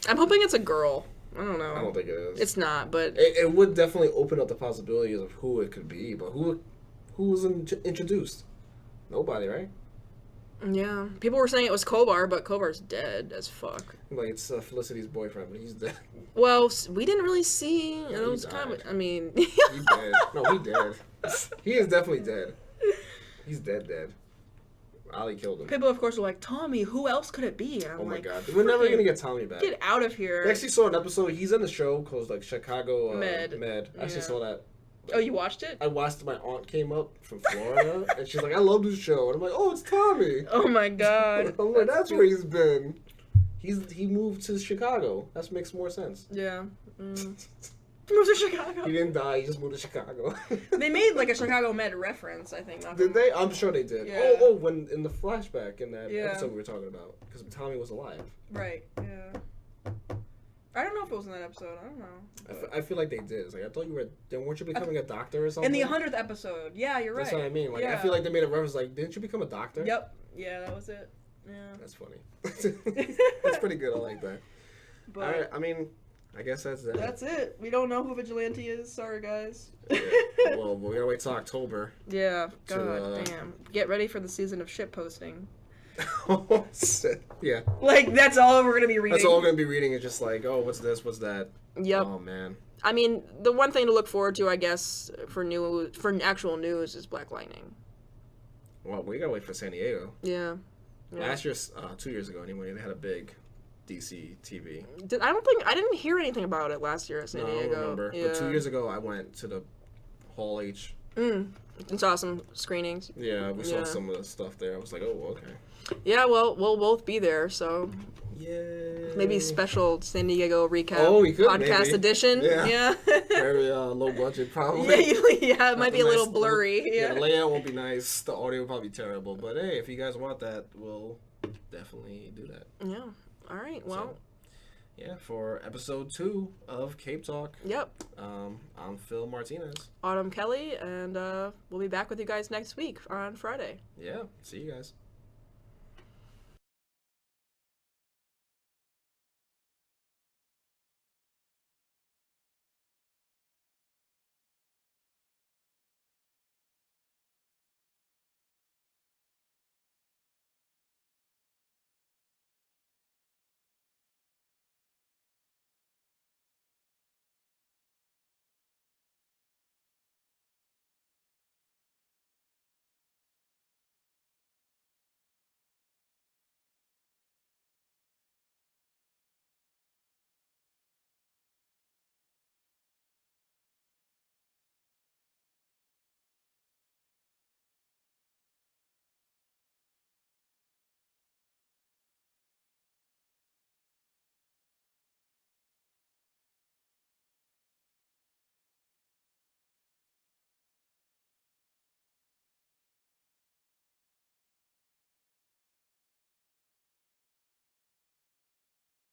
I'm hoping it's a girl. I don't know. I don't think it is. It's not, but... It would definitely open up the possibilities of who it could be, but who was introduced? Nobody, right? Yeah. People were saying it was Kovar, but Kovar's dead as fuck. Like, it's Felicity's boyfriend, but he's dead. Well, we didn't really see... those comments. I mean... He's dead. No, he dead. He is definitely dead. He's dead. Ollie killed him. People, of course, are like, Tommy, who else could it be? And I'm my god. We're never going to get Tommy back. Get out of here. I actually saw an episode. He's in the show called, like, Chicago Med. I actually saw that. Oh, you watched it? I watched. My aunt came up from Florida, and she's like, I love this show. And I'm like, oh, it's Tommy. Oh, my god. I'm like, that's where he's been. He moved to Chicago. That makes more sense. Yeah. Moved to Chicago. He didn't die. He just moved to Chicago. They made like a Chicago Med reference, I think. Did they? I'm sure they did. Yeah. When in the flashback in that episode we were talking about, because Tommy was alive. Right. Yeah. I don't know if it was in that episode. I don't know. I feel like they did. It's like I thought you were. Then weren't you becoming a doctor or something? In the 100th episode. Yeah, you're right. That's what I mean. Like I feel like they made a reference. Like, didn't you become a doctor? Yep. Yeah, that was it. Yeah. That's funny. That's pretty good. I like that. But, all right. I mean. I guess that's it. That's it. We don't know who Vigilante is. Sorry, guys. Yeah. Well, we gotta wait till October. Yeah. God damn. Get ready for the season of shit posting. Oh, shit. Yeah. Like, that's all we're gonna be reading. That's all we're gonna be reading. Is just like, oh, what's this? What's that? Yep. Oh, man. I mean, the one thing to look forward to, I guess, for actual news is Black Lightning. Well, we gotta wait for San Diego. Yeah. Last year, 2 years ago anyway, they had a big DC TV. I didn't hear anything about it last year at San Diego. I don't remember. Yeah. But 2 years ago, I went to the Hall H. And saw some screenings. Yeah, we saw some of the stuff there. I was like, oh, okay. Yeah, well, we'll both be there, so. Yay. Maybe special San Diego recap podcast edition. Yeah. Very low budget, probably. Yeah, it might be a little blurry. Yeah, the layout won't be nice. The audio will probably be terrible. But hey, if you guys want that, we'll definitely do that. Yeah. All right, well. So, yeah, for episode 2 of Cape Talk. Yep. I'm Phil Martinez. Autumn Kelly, and we'll be back with you guys next week on Friday. Yeah, see you guys.